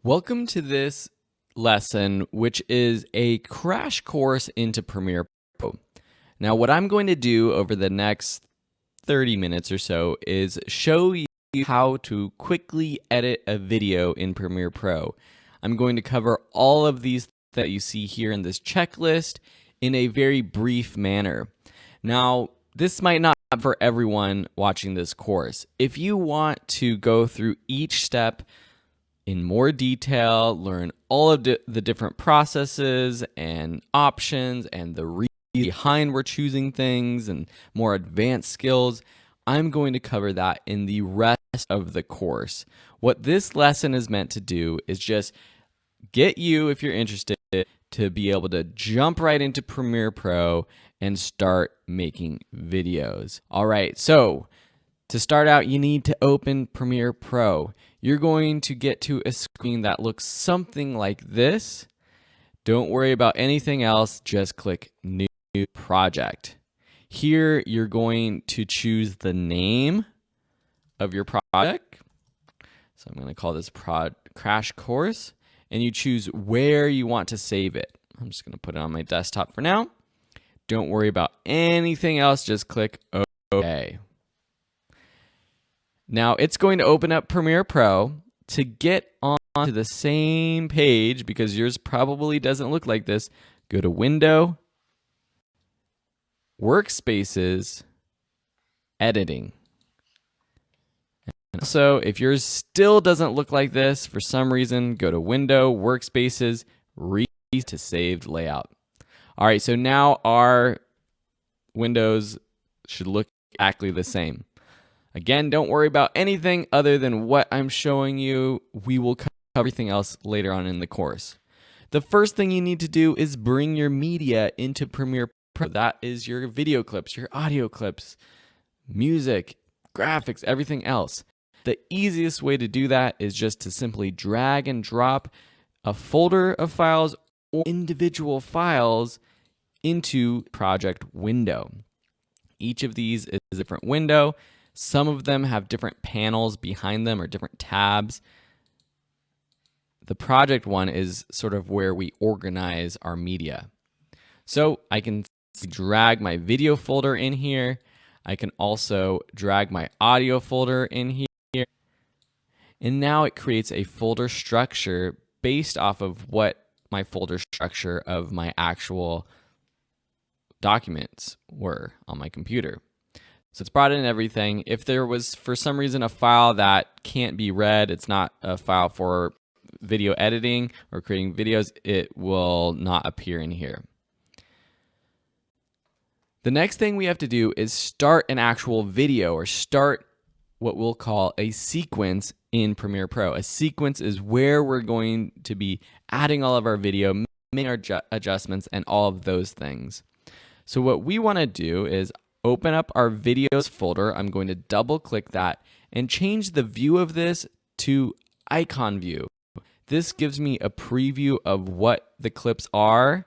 Welcome to this lesson, which is a crash course into Premiere Pro. Now, what I'm going to do over the next 30 minutes or so is show you how to quickly edit a video in Premiere Pro. I'm going to cover all of these that you see here in this checklist in a very brief manner. Now, this might not be for everyone watching this course. If you want to go through each step in more detail, learn all of the different processes and options and the reason behind we're choosing things and more advanced skills, I'm going to cover that in the rest of the course. What this lesson is meant to do is just get you, if you're interested, to be able to jump right into Premiere Pro and start making videos. All right, so to start out, you need to open Premiere Pro. You're going to get to a screen that looks something like this. Don't worry about anything else, just click New Project. Here, you're going to choose the name of your project. So I'm going to call this Crash Course, and you choose where you want to save it. I'm just going to put it on my desktop for now. Don't worry about anything else, just click OK. Now it's going to open up Premiere Pro. To get onto the same page, because yours probably doesn't look like this, go to Window, Workspaces, Editing. And also, if yours still doesn't look like this for some reason, go to Window, Workspaces, Read to Saved Layout. All right, so now our windows should look exactly the same. Again, don't worry about anything other than what I'm showing you. We will cover everything else later on in the course. The first thing you need to do is bring your media into Premiere Pro. That is your video clips, your audio clips, music, graphics, everything else. The easiest way to do that is just to simply drag and drop a folder of files or individual files into project window. Each of these is a different window. Some of them have different panels behind them or different tabs. The project one is sort of where we organize our media. So I can drag my video folder in here. I can also drag my audio folder in here. And now it creates a folder structure based off of what my folder structure of my actual documents were on my computer. So it's brought in everything. If there was, for some reason, a file that can't be read, it's not a file for video editing or creating videos, it will not appear in here. The next thing we have to do is start an actual video or start what we'll call a sequence in Premiere Pro. A sequence is where we're going to be adding all of our video, making our adjustments, and all of those things. So what we want to do is open up our videos folder. I'm going to double click that and change the view of this to icon view. This gives me a preview of what the clips are,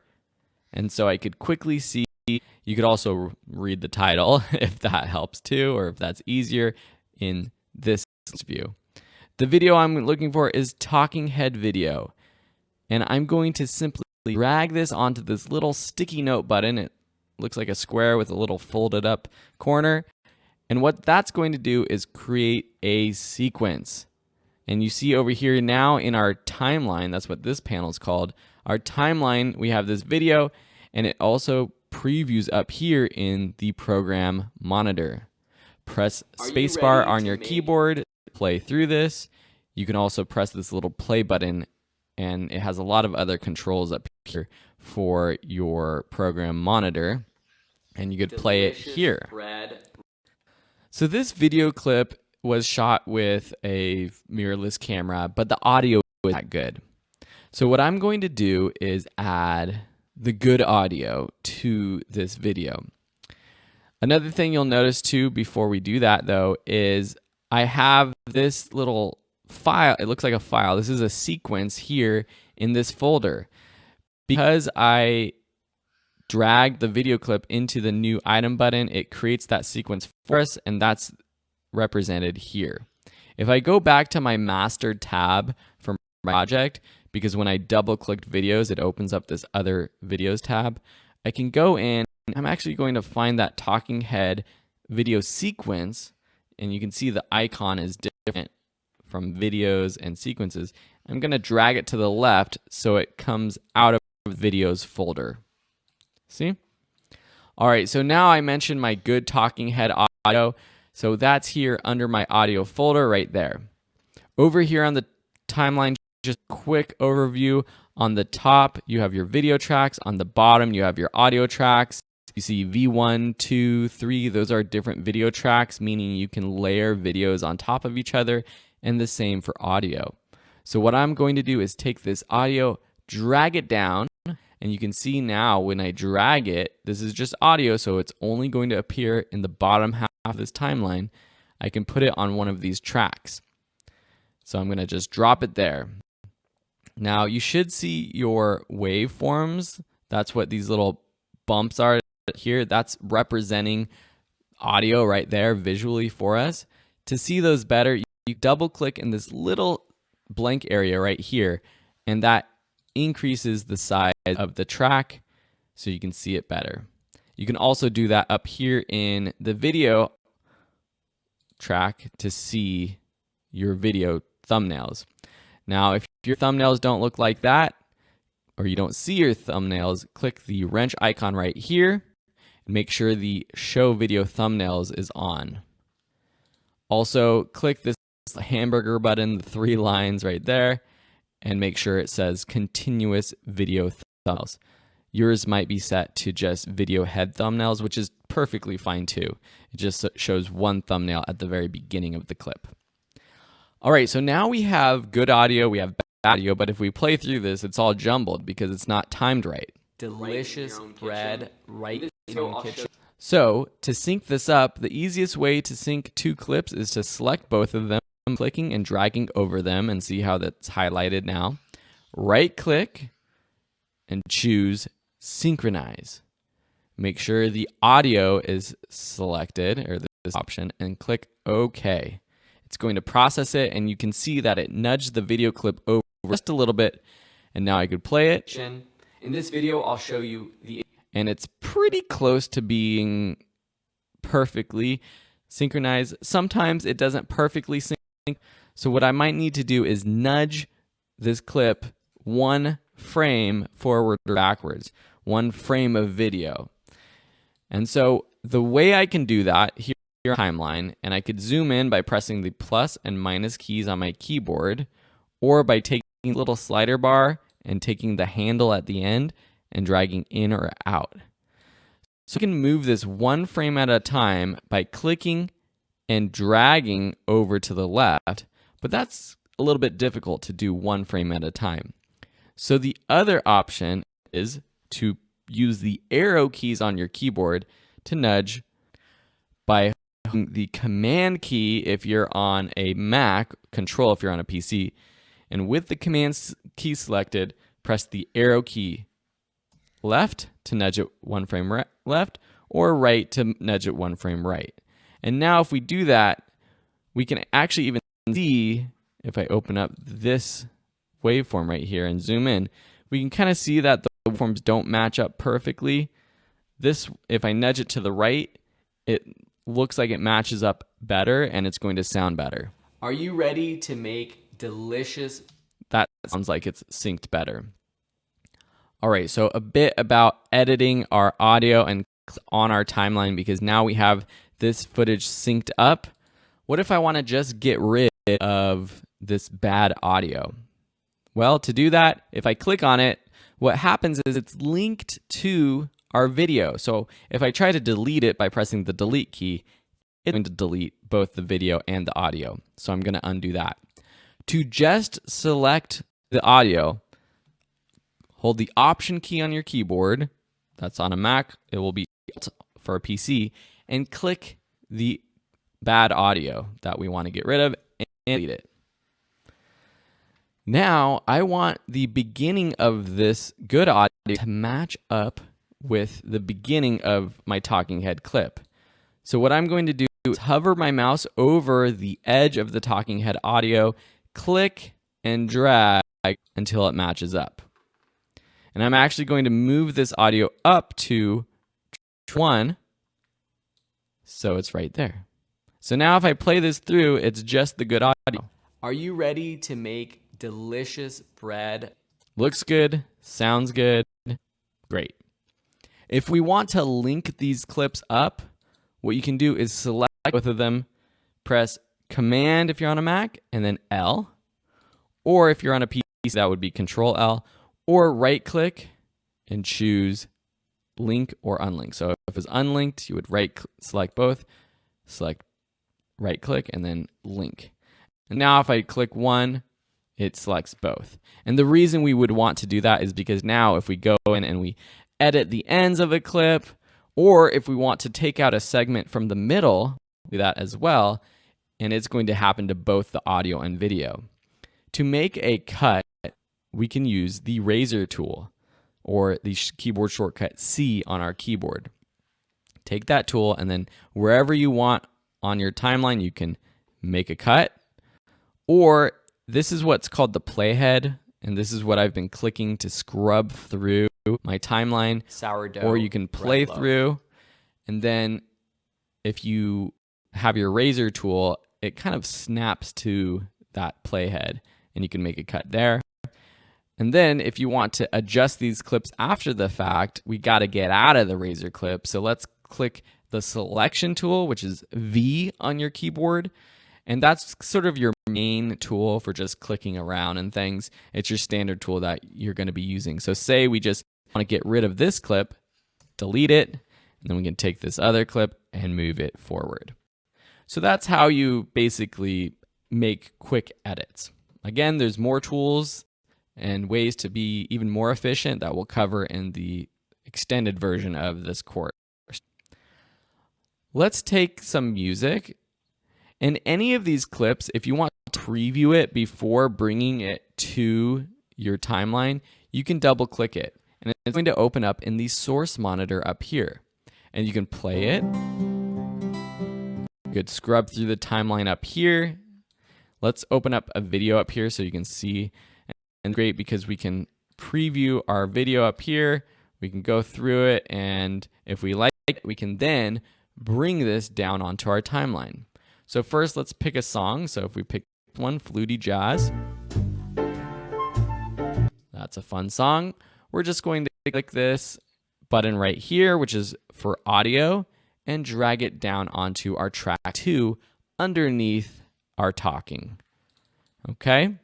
and so I could quickly see. You could also read the title if that helps too, or if that's easier in this view. The video I'm looking for is talking head video, and I'm going to simply drag this onto this little sticky note button. It looks like a square with a little folded up corner. And what that's going to do is create a sequence. And you see over here now in our timeline, that's what this panel is called. Our timeline, we have this video, and it also previews up here in the program monitor. Press spacebar on your keyboard, play through this. You can also press this little play button, and it has a lot of other controls up here for your program monitor, and you could play it here. So this video clip was shot with a mirrorless camera, but the audio was not good. So what I'm going to do is add the good audio to this video. Another thing you'll notice too before we do that though is I have this little file. It looks like a file. This is a sequence here in this folder. Because I dragged the video clip into the new item button, it creates that sequence for us, and that's represented here. If I go back to my master tab from project, because when I double clicked videos, it opens up this other videos tab. I can go in, I'm actually going to find that talking head video sequence, and you can see the icon is different from videos and sequences. I'm going to drag it to the left so it comes out of the videos folder. See? All right, so now I mentioned my good talking head audio. So that's here under my audio folder right there. Over here on the timeline, just a quick overview. On the top, you have your video tracks. On the bottom, you have your audio tracks. You see V1, 2, 3. Those are different video tracks, meaning you can layer videos on top of each other, and the same for audio. So what I'm going to do is take this audio, drag it down, and you can see now when I drag it, this is just audio, so it's only going to appear in the bottom half of this timeline. I can put it on one of these tracks. So I'm going to just drop it there. Now you should see your waveforms. That's what these little bumps are here. That's representing audio right there visually for us. To see those better, you double click in this little blank area right here, and that increases the size of the track so you can see it better. You can also do that up here in the video track to see your video thumbnails. Now, if your thumbnails don't look like that, or you don't see your thumbnails, click the wrench icon right here and make sure the show video thumbnails is on. Also, click this hamburger button, the 3 lines right there, and make sure it says continuous video thumbnails. Yours might be set to just video head thumbnails, which is perfectly fine too. It just shows one thumbnail at the very beginning of the clip. All right, so now we have good audio, we have bad audio, but if we play through this, it's all jumbled because it's not timed right. Delicious bread right in your own kitchen. So to sync this up, the easiest way to sync 2 clips is to select both of them, clicking and dragging over them, and see how that's highlighted now. Right click and choose synchronize. Make sure the audio is selected, or this option, and click OK. It's going to process it, and you can see that it nudged the video clip over just a little bit, and now I could play it. In this video, I'll show you and it's pretty close to being perfectly synchronized. Sometimes it doesn't perfectly sync. So what I might need to do is nudge this clip 1 frame forward or backwards, 1 frame of video. And so the way I can do that here timeline, and I could zoom in by pressing the plus and minus keys on my keyboard, or by taking a little slider bar and taking the handle at the end and dragging in or out. So I can move this 1 frame at a time by clicking and dragging over to the left, but that's a little bit difficult to do 1 frame at a time. So the other option is to use the arrow keys on your keyboard to nudge by the command key if you're on a Mac, control if you're on a PC, and with the command key selected, press the arrow key left to nudge it 1 frame left, or right to nudge it 1 frame right. And now if we do that, we can actually even see, if I open up this waveform right here and zoom in, we can kind of see that the waveforms don't match up perfectly. This, if I nudge it to the right, it looks like it matches up better and it's going to sound better. Are you ready to make delicious? That sounds like it's synced better. All right, so a bit about editing our audio and on our timeline, because now we have this footage synced up. What if I want to just get rid of this bad audio? Well, to do that, if I click on it, what happens is it's linked to our video. So if I try to delete it by pressing the delete key, it's going to delete both the video and the audio. So I'm going to undo that. To just select the audio, hold the Option key on your keyboard. That's on a Mac. It will be for a PC. And click the bad audio that we want to get rid of and delete it. Now, I want the beginning of this good audio to match up with the beginning of my talking head clip. So what I'm going to do is hover my mouse over the edge of the talking head audio, click and drag until it matches up. And I'm actually going to move this audio up to 1, so it's right there. So now if I play this through, it's just the good audio. Are you ready to make delicious bread? Looks good, sounds good, great. If we want to link these clips up, what you can do is select both of them, press Command if you're on a Mac, and then L. Or if you're on a PC, that would be Control L. Or right-click and choose link or unlink. So if it's unlinked, you would select both, select right-click, and then link. And now if I click one, it selects both. And the reason we would want to do that is because now if we go in and we edit the ends of a clip, or if we want to take out a segment from the middle, do that as well, and it's going to happen to both the audio and video. To make a cut, we can use the razor tool or the keyboard shortcut C on our keyboard. Take that tool and then wherever you want on your timeline, you can make a cut. Or this is what's called the playhead, and this is what I've been clicking to scrub through my timeline. Sourdough. Or you can play through, and then if you have your razor tool, it kind of snaps to that playhead, and you can make a cut there. And then if you want to adjust these clips after the fact, we got to get out of the razor clip. So let's click the selection tool, which is V on your keyboard. And that's sort of your main tool for just clicking around and things. It's your standard tool that you're going to be using. So say we just want to get rid of this clip, delete it, and then we can take this other clip and move it forward. So that's how you basically make quick edits. Again, there's more tools and ways to be even more efficient that we'll cover in the extended version of this course. Let's take some music. In any of these clips, if you want to preview it before bringing it to your timeline, you can double click it. And it's going to open up in the source monitor up here. And you can play it. You could scrub through the timeline up here. Let's open up a video up here so you can see. And great because we can preview our video up here. We can go through it, and if we like it, we can then bring this down onto our timeline. So first, let's pick a song. So if we pick one, Fluty Jazz. That's a fun song. We're just going to click this button right here, which is for audio, and drag it down onto our track 2 underneath our talking. Okay?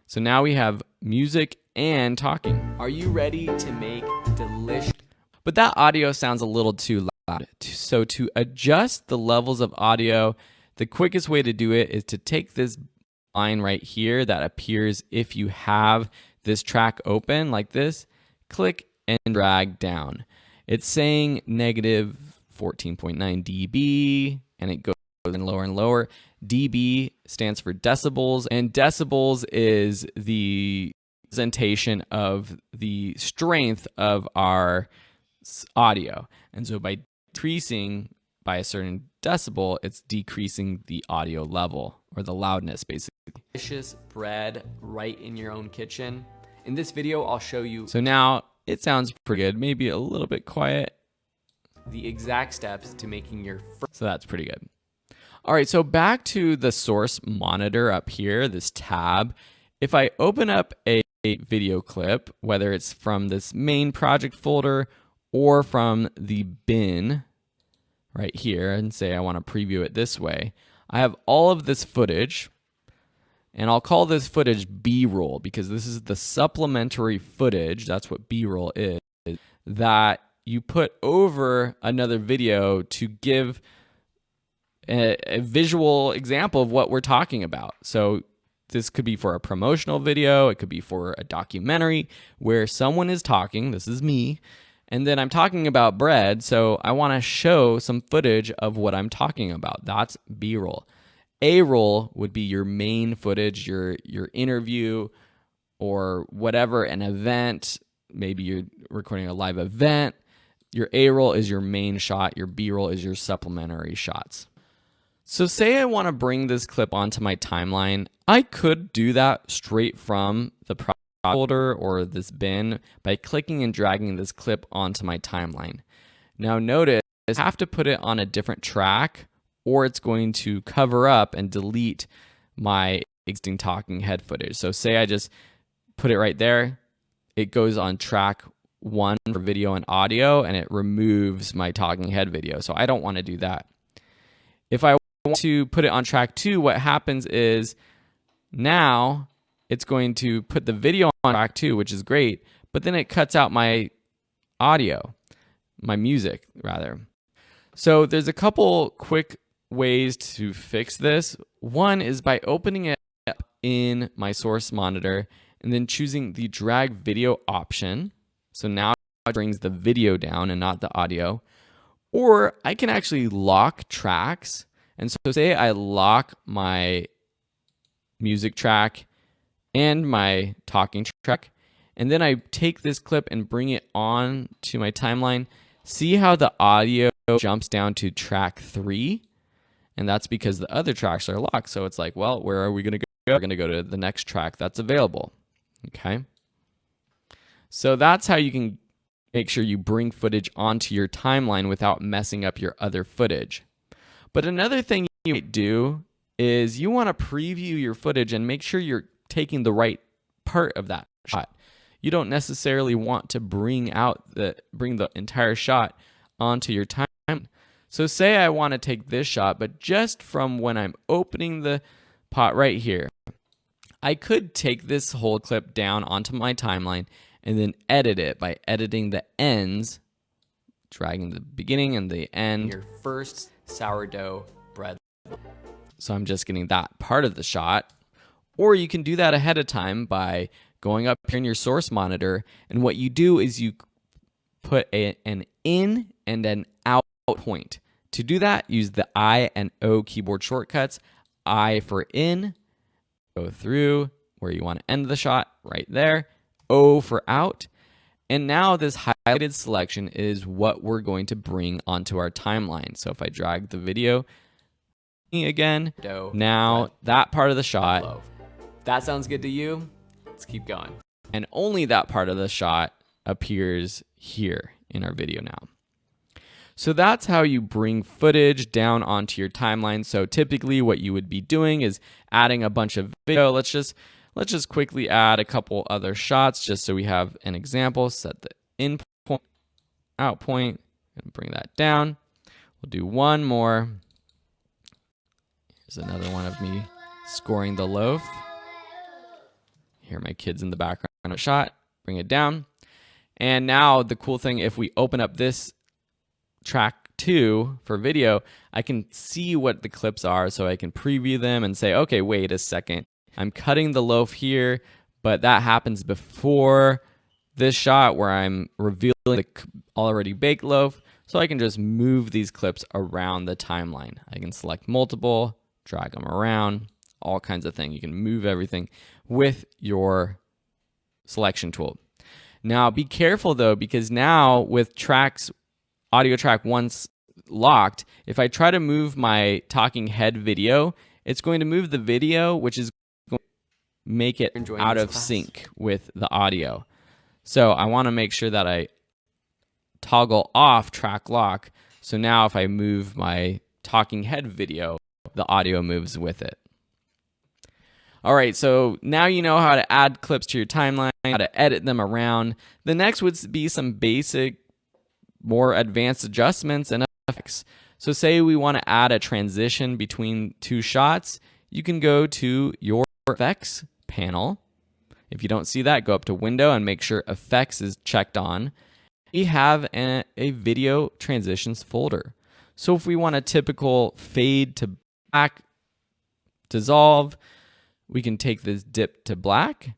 So now we have music and talking. Are you ready to make delicious? But that audio sounds a little too loud. So to adjust the levels of audio, the quickest way to do it is to take this line right here that appears if you have this track open like this, click and drag down. It's saying negative 14.9 dB, and it goes lower and lower. dB stands for decibels, and decibels is the representation of the strength of our audio. And so by decreasing by a certain decibel, it's decreasing the audio level, or the loudness, basically. Delicious bread right in your own kitchen. In this video, I'll show you. So now it sounds pretty good, maybe a little bit quiet. The exact steps to making your first. So that's pretty good. All right, so back to the source monitor up here, this tab. If I open up a video clip, whether it's from this main project folder or from the bin right here, and say I want to preview it this way, I have all of this footage, and I'll call this footage B-roll because this is the supplementary footage, that's what B-roll is, that you put over another video to give a visual example of what we're talking about. So this could be for a promotional video, it could be for a documentary where someone is talking, this is me, and then I'm talking about bread, so I want to show some footage of what I'm talking about. That's B-roll. A-roll would be your main footage, your interview or whatever, an event, maybe you're recording a live event. Your A-roll is your main shot, your B-roll is your supplementary shots. So say I want to bring this clip onto my timeline, I could do that straight from the project folder or this bin by clicking and dragging this clip onto my timeline. Now notice I have to put it on a different track or it's going to cover up and delete my existing talking head footage. So say I just put it right there, it goes on track 1 for video and audio and it removes my talking head video. So I don't want to do that. If I want to put it on track 2, what happens is now it's going to put the video on track 2, which is great, but then it cuts out my audio, my music rather. So there's a couple quick ways to fix this. One is by opening it up in my source monitor and then choosing the drag video option. So now it brings the video down and not the audio. Or I can actually lock tracks. And so say I lock my music track and my talking track, and then I take this clip and bring it on to my timeline. See how the audio jumps down to track 3? And that's because the other tracks are locked. So it's like, well, where are we going to go? We're going to go to the next track that's available. Okay. So that's how you can make sure you bring footage onto your timeline without messing up your other footage. But another thing you might do is you want to preview your footage and make sure you're taking the right part of that shot. You don't necessarily want to bring the entire shot onto your timeline. So say I want to take this shot, but just from when I'm opening the pot right here, I could take this whole clip down onto my timeline and then edit it by editing the ends, dragging the beginning and the end. Your first sourdough bread. So I'm just getting that part of the shot. Or you can do that ahead of time by going up here in your source monitor, and what you do is you put an in and an out point. To do that, use the I and O keyboard shortcuts. I for in, go through where you want to end the shot, right there. O for out. And now this highlighted selection is what we're going to bring onto our timeline. So if I drag the video again, now that part of the shot. That sounds good to you? Let's keep going. And only that part of the shot appears here in our video now. So that's how you bring footage down onto your timeline. So typically what you would be doing is adding a bunch of video. Let's just quickly add a couple other shots just so we have an example. Set the in point, out point, and bring that down. We'll do one more. Here's another one of me scoring the loaf. Here are my kids in the background of a shot. Bring it down. And now the cool thing, if we open up this track 2 for video, I can see what the clips are, so I can preview them and say, okay, wait a second. I'm cutting the loaf here, but that happens before this shot where I'm revealing the already baked loaf. So I can just move these clips around the timeline. I can select multiple, drag them around, all kinds of things. You can move everything with your selection tool. Now be careful though, because now with audio track 1 locked, if I try to move my talking head video, it's going to move the video, which is going to make it out of sync with the audio. So I want to make sure that I toggle off track lock. So now if I move my talking head video, the audio moves with it. All right, so now you know how to add clips to your timeline, how to edit them around. The next would be some basic, more advanced adjustments and effects. So say we want to add a transition between 2 shots, you can go to your effects panel. If you don't see that, go up to Window and make sure Effects is checked on. We have a video transitions folder. So if we want a typical fade to black, dissolve, we can take this dip to black,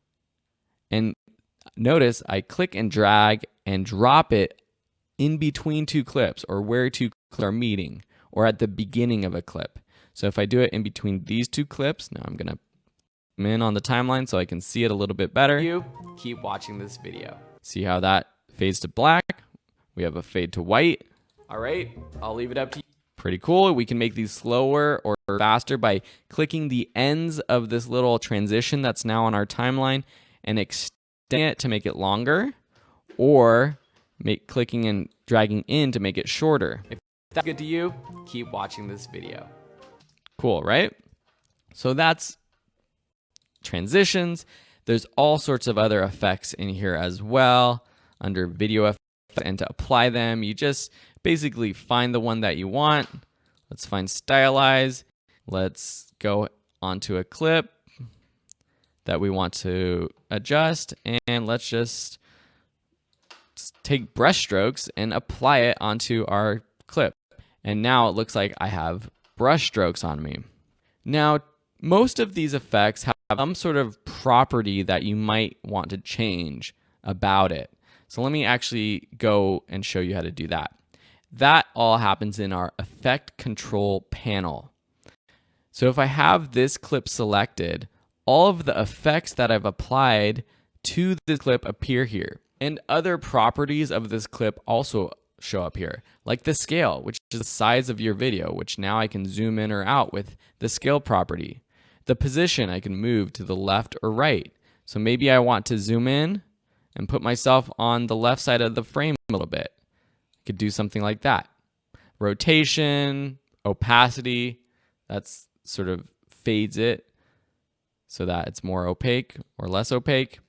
and notice I click and drag and drop it in between 2 clips, or where 2 clips are meeting, or at the beginning of a clip. So if I do it in between these 2 clips, now I'm going to zoom in on the timeline so I can see it a little bit better. You keep watching this video. See how that fades to black? We have a fade to white. All right, I'll leave it up to you. Pretty cool. We can make these slower or faster by clicking the ends of this little transition that's now on our timeline and extend it to make it longer, or clicking and dragging in to make it shorter. If that's good to you, keep watching this video. Cool, right? So that's transitions. There's all sorts of other effects in here as well under video effects, and to apply them, you just basically find the one that you want. Let's find stylize. Let's go onto a clip that we want to adjust, and let's just take brush strokes and apply it onto our clip. And now it looks like I have brush strokes on me. Now, most of these effects have some sort of property that you might want to change about it. So let me actually go and show you how to do that. That all happens in our effect control panel. So if I have this clip selected, all of the effects that I've applied to this clip appear here. And other properties of this clip also show up here, like the scale, which is the size of your video, which now I can zoom in or out with the scale property. The position, I can move to the left or right. So maybe I want to zoom in and put myself on the left side of the frame a little bit. I could do something like that. Rotation, opacity, that's sort of fades it so that it's more opaque or less opaque,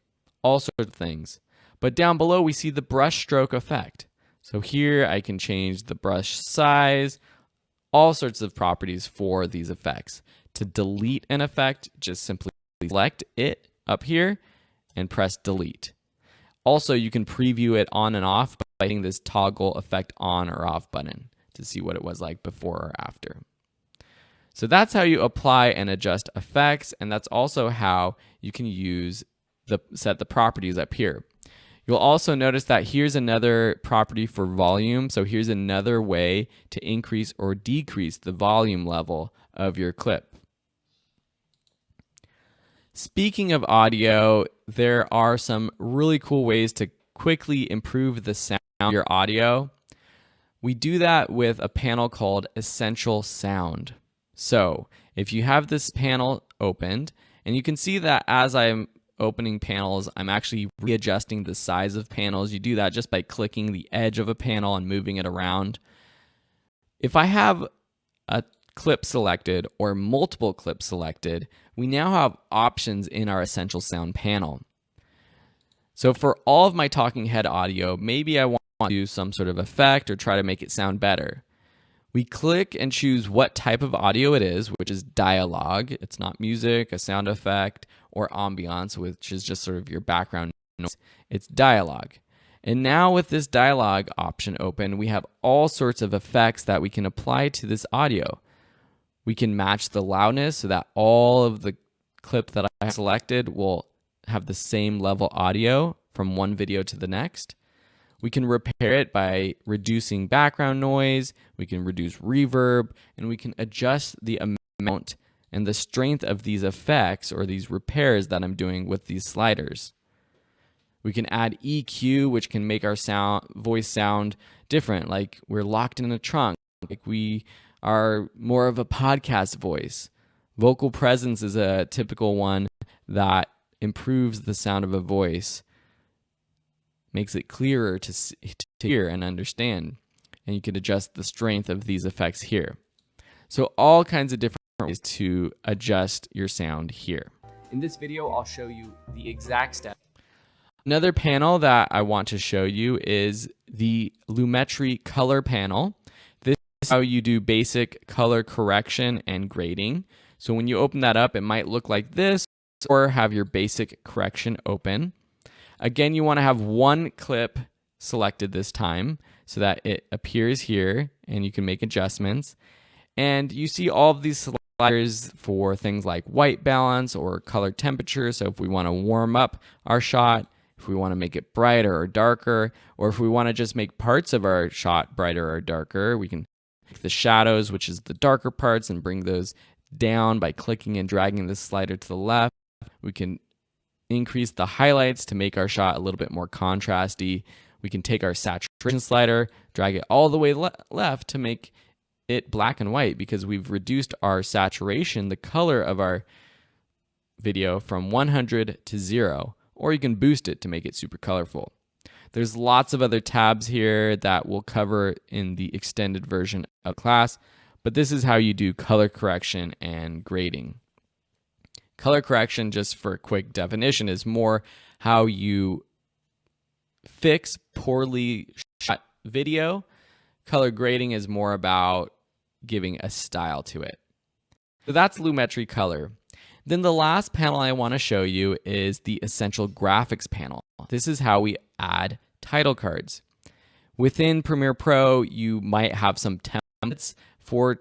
all sorts of things. But down below we see the brush stroke effect. So here I can change the brush size, all sorts of properties for these effects. To delete an effect, just simply select it up here and press delete. Also, you can preview it on and off by hitting this toggle effect on or off button to see what it was like before or after. So that's how you apply and adjust effects, and that's also how you can set the properties up here. You'll also notice that here's another property for volume. So here's another way to increase or decrease the volume level of your clip. Speaking of audio, there are some really cool ways to quickly improve the sound of your audio. We do that with a panel called Essential Sound. So if you have this panel opened, and you can see that as I'm opening panels, I'm actually readjusting the size of panels. You do that just by clicking the edge of a panel and moving it around. If I have a clip selected or multiple clips selected, we now have options in our Essential Sound panel. So for all of my talking head audio, maybe I want to do some sort of effect or try to make it sound better. We click and choose what type of audio it is, which is dialogue. It's not music, a sound effect, or ambiance, which is just sort of your background noise. It's dialogue. And now with this dialogue option open, we have all sorts of effects that we can apply to this audio. We can match the loudness so that all of the clip that I selected will have the same level audio from one video to the next. We can repair it by reducing background noise, we can reduce reverb, and we can adjust the amount and the strength of these effects or these repairs that I'm doing with these sliders. We can add EQ, which can make our voice sound different, like we're locked in a trunk, like we are more of a podcast voice. Vocal presence is a typical one that improves the sound of a voice, makes it clearer to hear and understand. And you can adjust the strength of these effects here. So all kinds of different ways to adjust your sound here. In this video, I'll show you the exact step. Another panel that I want to show you is the Lumetri color panel. This is how you do basic color correction and grading. So when you open that up, it might look like this, or have your basic correction open. Again, you want to have one clip selected this time so that it appears here and you can make adjustments. And you see all of these sliders for things like white balance or color temperature. So if we want to warm up our shot, if we want to make it brighter or darker, or if we want to just make parts of our shot brighter or darker, we can make the shadows, which is the darker parts, and bring those down by clicking and dragging this slider to the left. We can increase the highlights to make our shot a little bit more contrasty. We can take our saturation slider, drag it all the way left to make it black and white, because we've reduced our saturation, the color of our video, from 100 to 0. or you can boost it to make it super colorful. There's lots of other tabs here that we'll cover in the extended version of class, but this is how you do color correction and grading. Color correction, just for a quick definition, is more how you fix poorly shot video. Color grading is more about giving a style to it. So that's Lumetri Color. Then the last panel I want to show you is the Essential Graphics panel. This is how we add title cards. Within Premiere Pro, you might have some templates for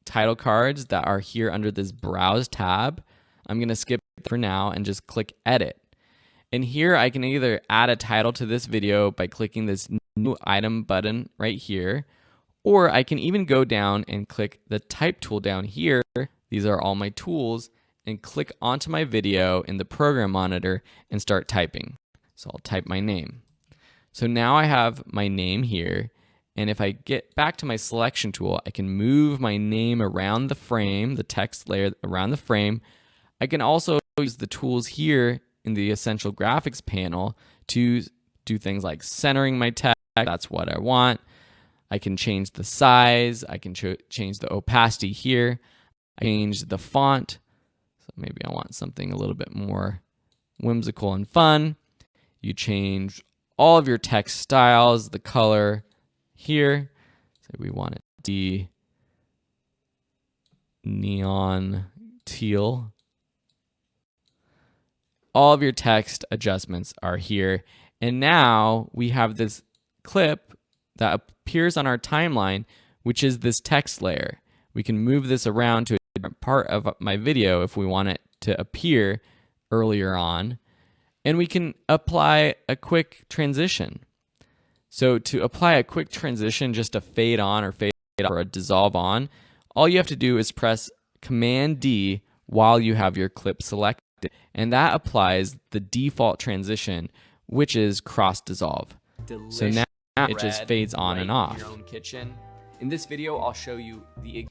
title cards that are here under this Browse tab. I'm going to skip it for now and just click Edit. And here I can either add a title to this video by clicking this New Item button right here, or I can even go down and click the Type tool down here. These are all my tools, and click onto my video in the program monitor and start typing. So I'll type my name. So now I have my name here, and if I get back to my selection tool, I can move my name around the frame, the text layer around the frame. I can also use the tools here in the Essential Graphics panel to do things like centering my text. That's what I want. I can change the size. I can change the opacity here. I change the font. So maybe I want something a little bit more whimsical and fun. You change all of your text styles, the color here. So we want it to be neon teal. All of your text adjustments are here. And now we have this clip that appears on our timeline, which is this text layer. We can move this around to a different part of my video if we want it to appear earlier on. And we can apply a quick transition. So to apply a quick transition, just a fade on or fade off or a dissolve on, all you have to do is press Command D while you have your clip selected. And that applies the default transition, which is cross dissolve. So now it just fades on and off. Your own kitchen. In this video, I'll show you the.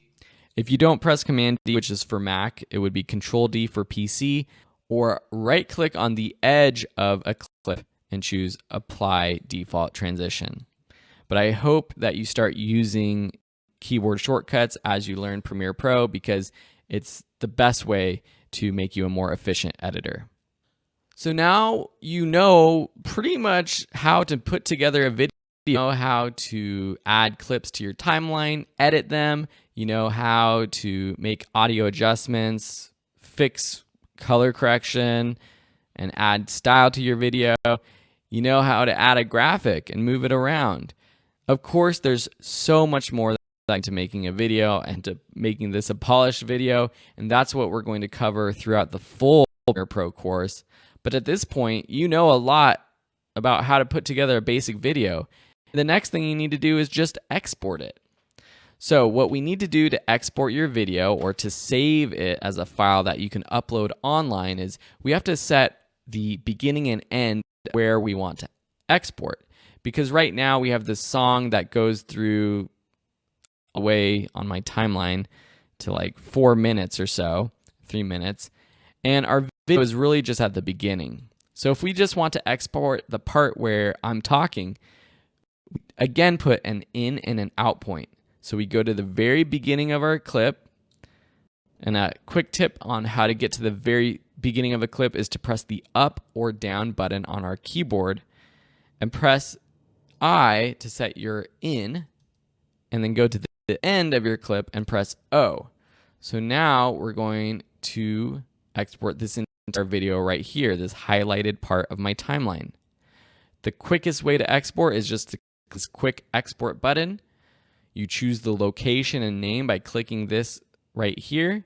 If you don't press Command D, which is for Mac, it would be Control D for PC, or right click on the edge of a clip and choose Apply Default Transition. But I hope that you start using keyboard shortcuts as you learn Premiere Pro, because it's the best way to make you a more efficient editor. So now you know pretty much how to put together a video. You know how to add clips to your timeline, edit them. You know how to make audio adjustments, fix color correction, and add style to your video. You know how to add a graphic and move it around. Of course, there's so much more to making a video and to making this a polished video, and that's what we're going to cover throughout the full Premiere Pro course. But at this point, you know a lot about how to put together a basic video. The next thing you need to do is just export it. So what we need to do to export your video or to save it as a file that you can upload online is we have to set the beginning and end where we want to export. Because right now we have this song that goes through away on my timeline to like 4 minutes or so, 3 minutes, and our video is really just at the beginning. So if we just want to export the part where I'm talking, again put an in and an out point. So we go to the very beginning of our clip, and a quick tip on how to get to the very beginning of a clip is to press the up or down button on our keyboard and press I to set your in, and then go to the end of your clip and press O. So now we're going to export this entire video right here, this highlighted part of my timeline. The quickest way to export is just to click this quick export button. You choose the location and name by clicking this right here.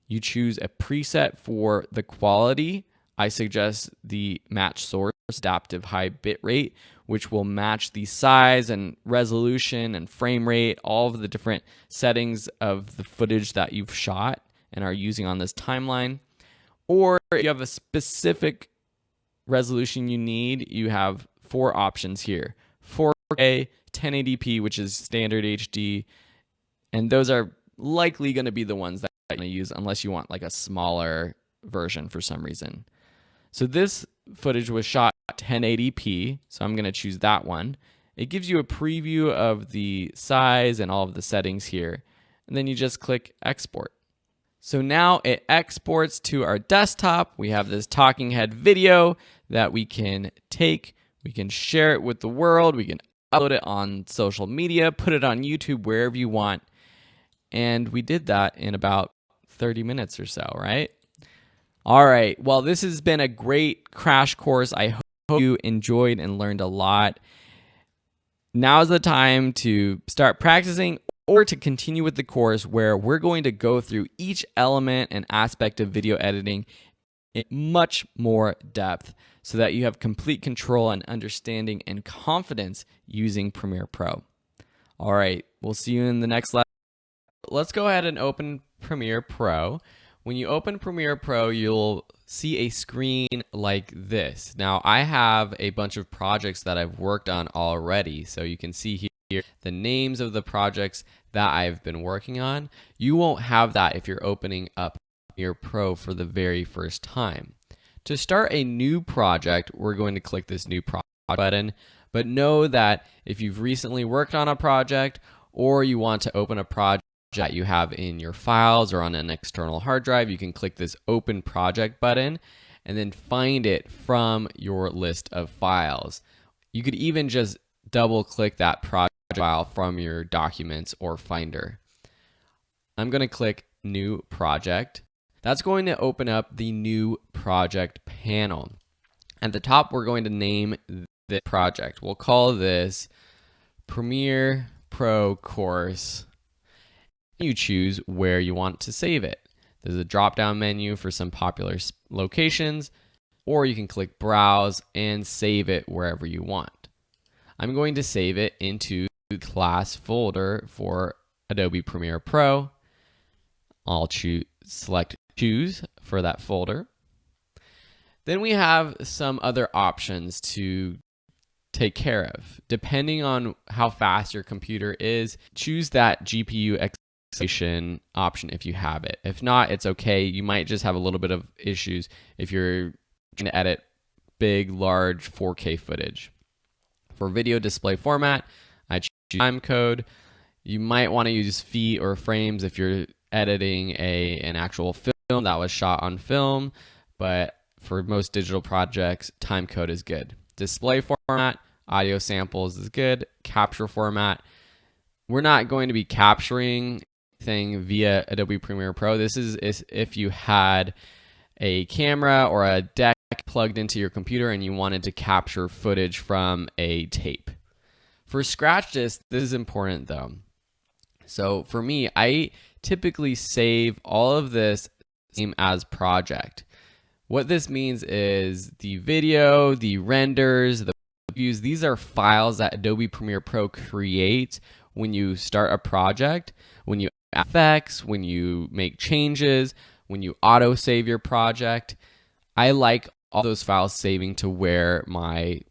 You choose a preset for the quality. I suggest the match source adaptive high bitrate, which will match the size and resolution and frame rate, all of the different settings of the footage that you've shot and are using on this timeline. Or if you have a specific resolution you need, you have 4 options here: 4K, 1080p, which is standard HD, and those are likely going to be the ones that you're going to use unless you want like a smaller version for some reason. So this footage was shot 1080p, so I'm going to choose that one. It gives you a preview of the size and all of the settings here, and then you just click export. So now it exports to our desktop. We have this talking head video that we can take, we can share it with the world, we can upload it on social media, put it on YouTube, wherever you want. And we did that in about 30 minutes or so, right? All right, well, this has been a great crash course. I hope you enjoyed and learned a lot. Now is the time to start practicing or to continue with the course where we're going to go through each element and aspect of video editing in much more depth so that you have complete control and understanding and confidence using Premiere Pro. All right, we'll see you in the next lesson. Let's go ahead and open Premiere Pro. When you open Premiere Pro, you'll see a screen like this. Now, I have a bunch of projects that I've worked on already, so you can see here the names of the projects that I've been working on. You won't have that if you're opening up Premiere Pro for the very first time. To start a new project, we're going to click this new project button, but know that if you've recently worked on a project or you want to open a project that you have in your files or on an external hard drive, you can click this open project button and then find it from your list of files. You could even just double click that project file from your documents or finder. I'm going to click new project. That's going to open up the new project panel. At the top, we're going to name this project. We'll call this Premiere Pro course. You choose where you want to save it. There's a drop-down menu for some popular locations, or you can click Browse and save it wherever you want. I'm going to save it into the class folder for Adobe Premiere Pro. I'll select Choose for that folder. Then we have some other options to take care of. Depending on how fast your computer is, choose that GPU acceleration option if you have it. If not, it's okay. You might just have a little bit of issues if you're trying to edit big, large 4K footage. For video display format, I choose time code. You might want to use feet or frames if you're editing an actual film that was shot on film, but for most digital projects, time code is good. Display format, audio samples is good. Capture format, we're not going to be capturing anything via Adobe Premiere Pro. This is if you had a camera or a deck plugged into your computer and you wanted to capture footage from a tape. For Scratch Disk, this is important though. So for me, I typically save all of this same as project. What this means is the video, the renders, the views, these are files that Adobe Premiere Pro creates when you start a project, when you add effects, when you make changes, when you auto save your project. I like all those files saving to where my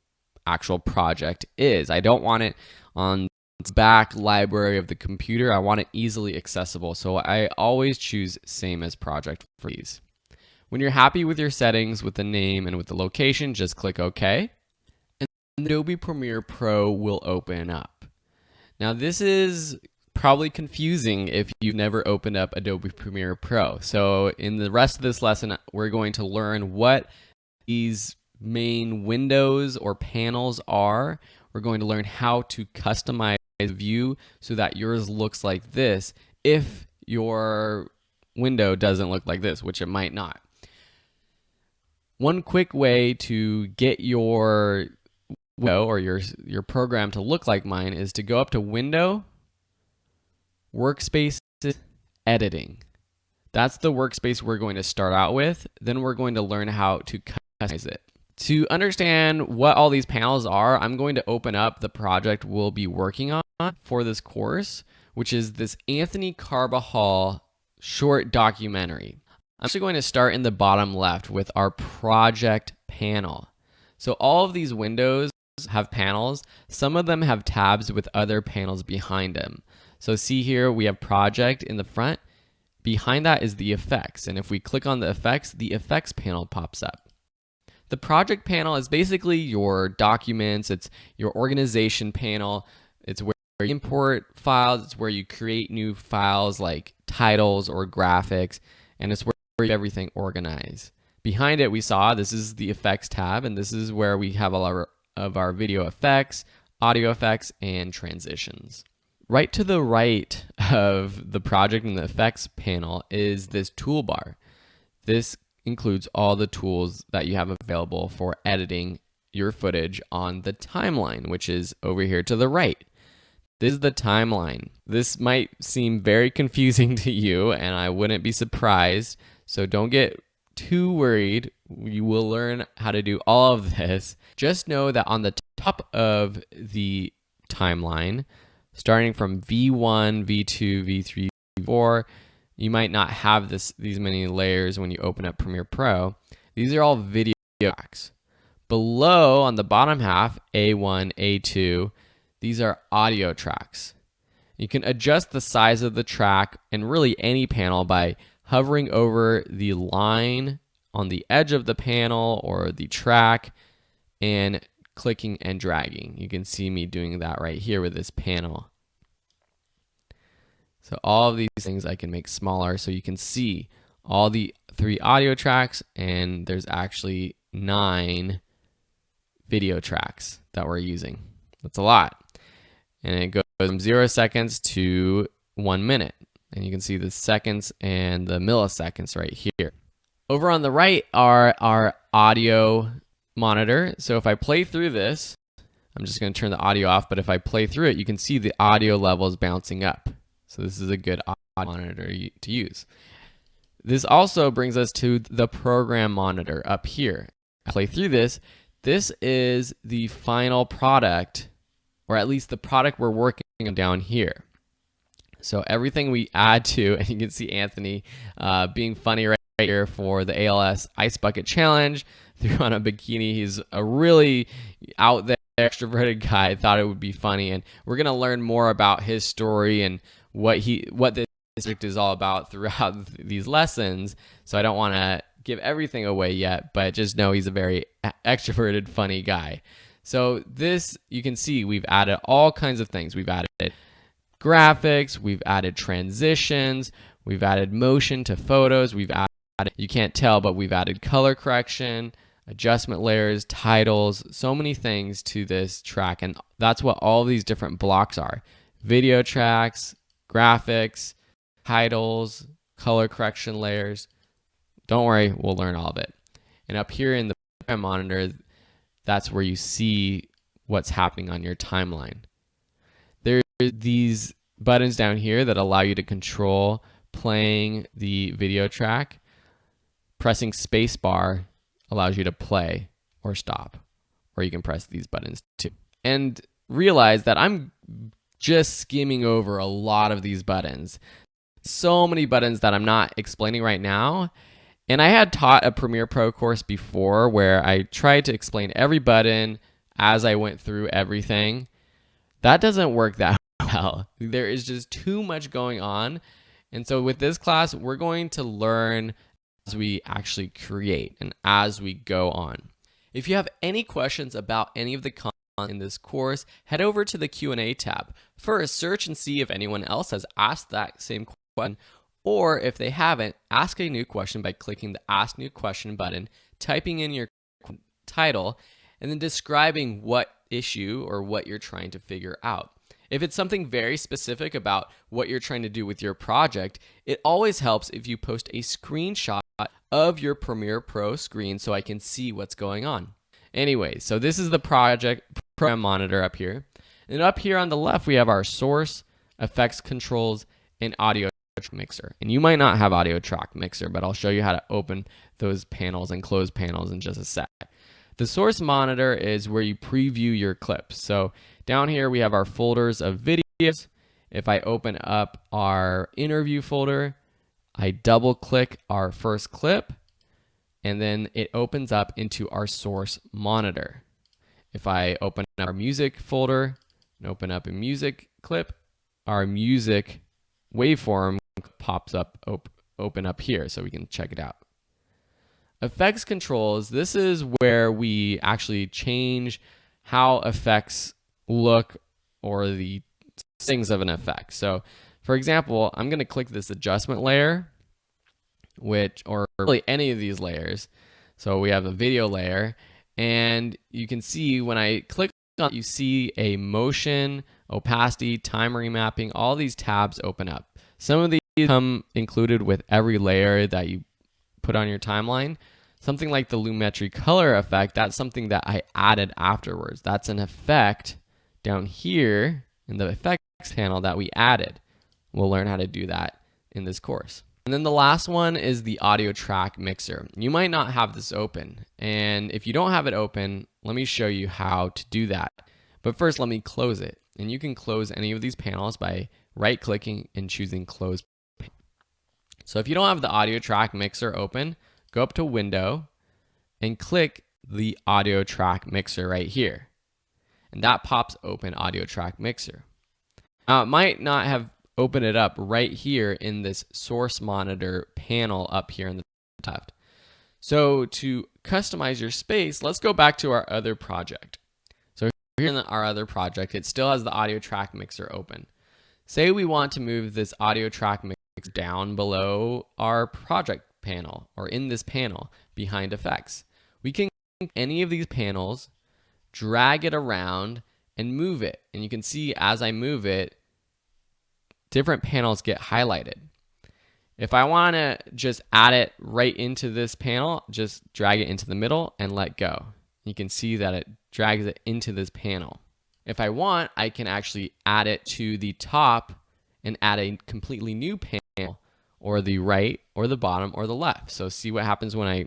actual project is. I don't want it on the back library of the computer. I want it easily accessible. So I always choose same as project for these. When you're happy with your settings, with the name and with the location, just click OK. And Adobe Premiere Pro will open up. Now this is probably confusing if you've never opened up Adobe Premiere Pro. So in the rest of this lesson, we're going to learn what these main windows or panels are. We're going to learn how to customize the view so that yours looks like this if your window doesn't look like this, which it might not. One quick way to get your window or your program to look like mine is to go up to Window, Workspace, Editing. That's the workspace we're going to start out with. Then we're going to learn how to customize it. To understand what all these panels are, I'm going to open up the project we'll be working on for this course, which is this Anthony Carbajal short documentary. I'm actually going to start in the bottom left with our project panel. So all of these windows have panels. Some of them have tabs with other panels behind them. So see here, we have project in the front. Behind that is the effects. And if we click on the effects panel pops up. The project panel is basically your documents. It's your organization panel. It's where you import files. It's where you create new files like titles or graphics, and it's where you have everything organized. Behind it, we saw this is the effects tab, and this is where we have all of our video effects, audio effects, and transitions. Right to the right of the project and the effects panel is this toolbar. This includes all the tools that you have available for editing your footage on the timeline, which is over here to the right. This is the timeline. This might seem very confusing to you, and I wouldn't be surprised, so don't get too worried. You will learn how to do all of this. Just know that on the top of the timeline, starting from V1, V2, V3, V4, you might not have these many layers when you open up Premiere Pro. These are all video tracks. Below, on the bottom half, A1, A2, these are audio tracks. You can adjust the size of the track and really any panel by hovering over the line on the edge of the panel or the track and clicking and dragging. You can see me doing that right here with this panel. So all of these things I can make smaller so you can see all the 3 audio tracks, and there's actually 9 video tracks that we're using. That's a lot. And it goes from 0 seconds to 1 minute. And you can see the seconds and the milliseconds right here. Over on the right are our audio monitor. So if I play through this, I'm just going to turn the audio off, but if I play through it, you can see the audio levels bouncing up. So this is a good audio monitor to use. This also brings us to the program monitor up here. I play through this. This is the final product, or at least the product we're working on down here. So everything we add to, and you can see Anthony being funny right here for the ALS Ice Bucket Challenge, threw on a bikini. He's a really out there extroverted guy. I thought it would be funny, and we're gonna learn more about his story and what this district is all about throughout these lessons. So I don't want to give everything away yet, but just know he's a very extroverted, funny guy. So this, you can see we've added all kinds of things. We've added graphics, we've added transitions, we've added motion to photos, we've added, you can't tell, but we've added color correction, adjustment layers, titles, so many things to this track. And that's what all these different blocks are. Video tracks, graphics, titles, color correction layers. Don't worry, we'll learn all of it. And up here in the program monitor, that's where you see what's happening on your timeline. There's these buttons down here that allow you to control playing the video track. Pressing spacebar allows you to play or stop, or you can press these buttons too. And realize that I'm just skimming over a lot of these buttons. So many buttons that I'm not explaining right now. And I had taught a Premiere Pro course before where I tried to explain every button as I went through everything. That doesn't work that well. There is just too much going on. And so with this class, we're going to learn as we actually create and as we go on. If you have any questions about any of the content in this course, head over to the Q&A tab. First, search and see if anyone else has asked that same question, or if they haven't, ask a new question by clicking the Ask New Question button, typing in your title, and then describing what issue or what you're trying to figure out. If it's something very specific about what you're trying to do with your project, it always helps if you post a screenshot of your Premiere Pro screen so I can see what's going on. Anyway, so this is the program monitor up here. And up here on the left, we have our source, effects controls, and audio mixer. And you might not have audio track mixer, but I'll show you how to open those panels and close panels in just a sec. The source monitor is where you preview your clips. So down here we have our folders of videos. If I open up our interview folder, I double click our first clip, and then it opens up into our source monitor. If I open our music folder and open up a music clip, our music waveform pops up, open up here so we can check it out. Effects controls, this is where we actually change how effects look or the settings of an effect. So for example, I'm going to click this adjustment layer, or really any of these layers. So we have the video layer, and you can see when I click on it, you see a motion, opacity, time remapping, all these tabs open up. Some of these come included with every layer that you put on your timeline. Something like the Lumetri color effect, that's something that I added afterwards. That's an effect down here in the effects panel that we added. We'll learn how to do that in this course. And then the last one is the audio track mixer. You might not have this open, and if you don't have it open, let me show you how to do that. But first, let me close it. And you can close any of these panels by right-clicking and choosing Close. So if you don't have the audio track mixer open, go up to Window and click the audio track mixer right here. And that pops open audio track mixer. Now, it might not have opened it up right here in this source monitor panel up here in the left. So to customize your space, let's go back to our other project. So here in our other project, it still has the audio track mixer open. Say we want to move this audio track mixer down below our project panel, or in this panel behind effects. We can click any of these panels, drag it around, and move it. And you can see as I move it, different panels get highlighted. If I want to just add it right into this panel, just drag it into the middle and let go. You can see that it drags it into this panel. If I want, I can actually add it to the top and add a completely new panel, or the right, or the bottom, or the left. So see what happens when I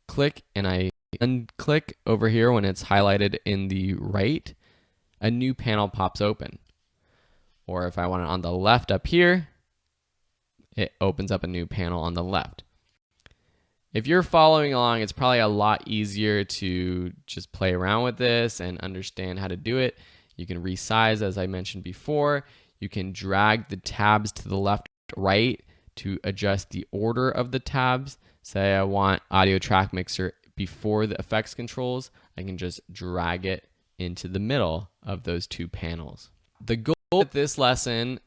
click and I unclick over here when it's highlighted in the right, a new panel pops open. Or if I want it on the left up here, it opens up a new panel on the left. If you're following along, it's probably a lot easier to just play around with this and understand how to do it. You can resize, as I mentioned before. You can drag the tabs to the left, right to adjust the order of the tabs. Say I want audio track mixer before the effects controls, I can just drag it into the middle of those two panels. The goal with this lesson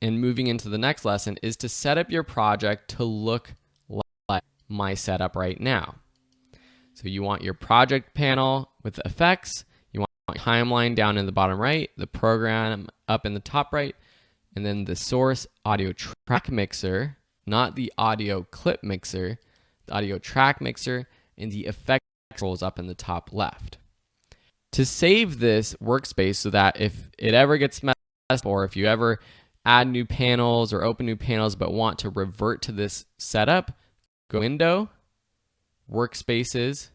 and moving into the next lesson is to set up your project to look like my setup right now. So you want your project panel with the effects, you want timeline down in the bottom right, the program up in the top right, and then the source audio track mixer, not the audio clip mixer, the audio track mixer, and the effect controls up in the top left. To save this workspace so that if it ever gets messed up, or if you ever add new panels or open new panels but want to revert to this setup, go Window, Workspaces,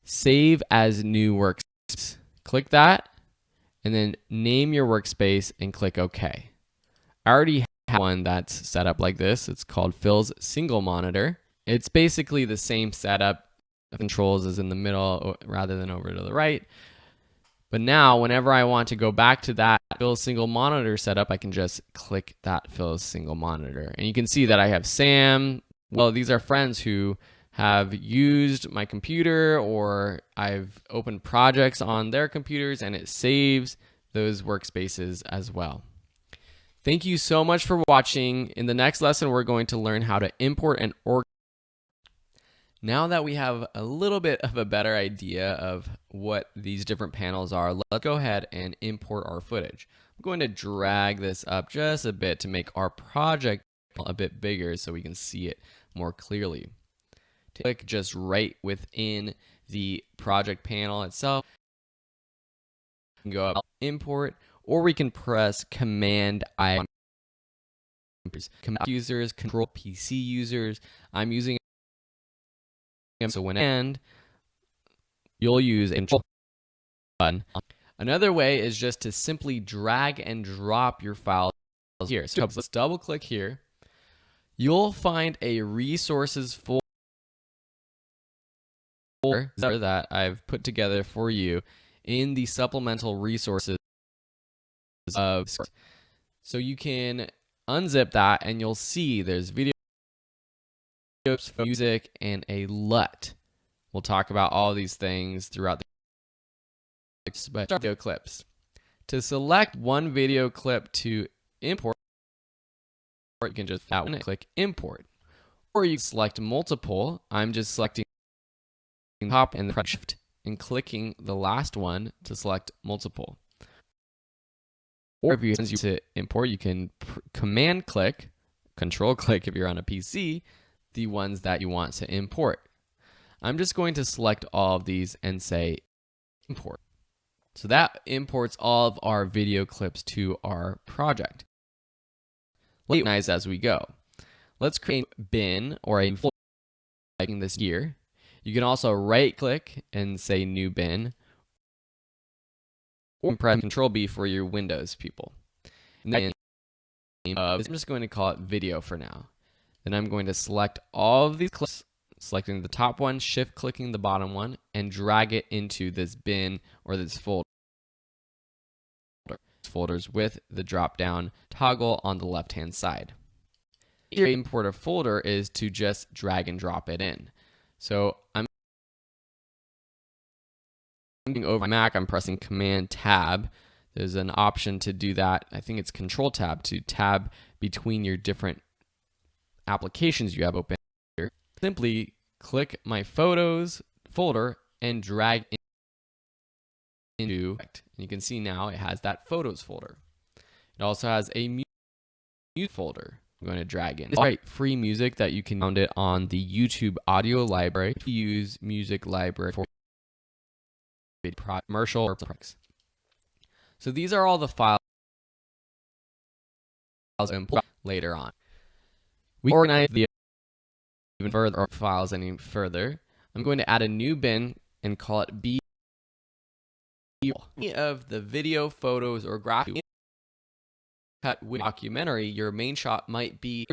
Save as New Workspace. Click that, and then name your workspace and click OK. I already have one that's set up like this. It's called Phil's Single Monitor. It's basically the same setup. Controls is in the middle rather than over to the right. But now, whenever I want to go back to that Phil's Single Monitor setup, I can just click that Phil's Single Monitor. And you can see that I have Sam. Well, these are friends who have used my computer, or I've opened projects on their computers, and it saves those workspaces as well. Thank you so much for watching. In the next lesson, we're going to learn how to import and organize. Now that we have a little bit of a better idea of what these different panels are, let's go ahead and import our footage. I'm going to drag this up just a bit to make our project a bit bigger so we can see it more clearly. Click just right within the project panel itself. We can go up, import, or we can press Command I. Command users, Control PC users. I'm using, so when and you'll use a control button. Another way is just to simply drag and drop your file here. So let's double click here. You'll find a resources folder that I've put together for you in the supplemental resources of. So you can unzip that and you'll see there's video music, and a LUT. We'll talk about all these things throughout the video clips. To select one video clip to import, you can just click import. Or you select multiple. I'm just selecting the top and the shift and clicking the last one to select multiple. Or if you use to import, you can command click, control click if you're on a PC, the ones that you want to import. I'm just going to select all of these and say import. So that imports all of our video clips to our project. Let's organize as we go. Let's create a bin or a folder like this here. You can also right click and say new bin, or press Control B for your Windows people. And then I'm just going to call it video for now. Then I'm going to select all of these clips, selecting the top one, shift clicking the bottom one, and drag it into this bin or this folder. Folders with the drop down toggle on the left hand side. To import a folder is to just drag and drop it in. So I'm over my Mac, I'm pressing Command Tab. There's an option to do that. I think it's Control Tab to tab between your different applications you have open here. Simply click my Photos folder and drag into it. And you can see now it has that Photos folder. It also has a music folder. I'm going to drag in. It's free music that you can find it on the YouTube audio library. Use music library for commercial or products. So these are all the files later on. We organize the even further files any further. I'm going to add a new bin and call it B. Any of the video, photos, or graphic cut with documentary, your main shot might be,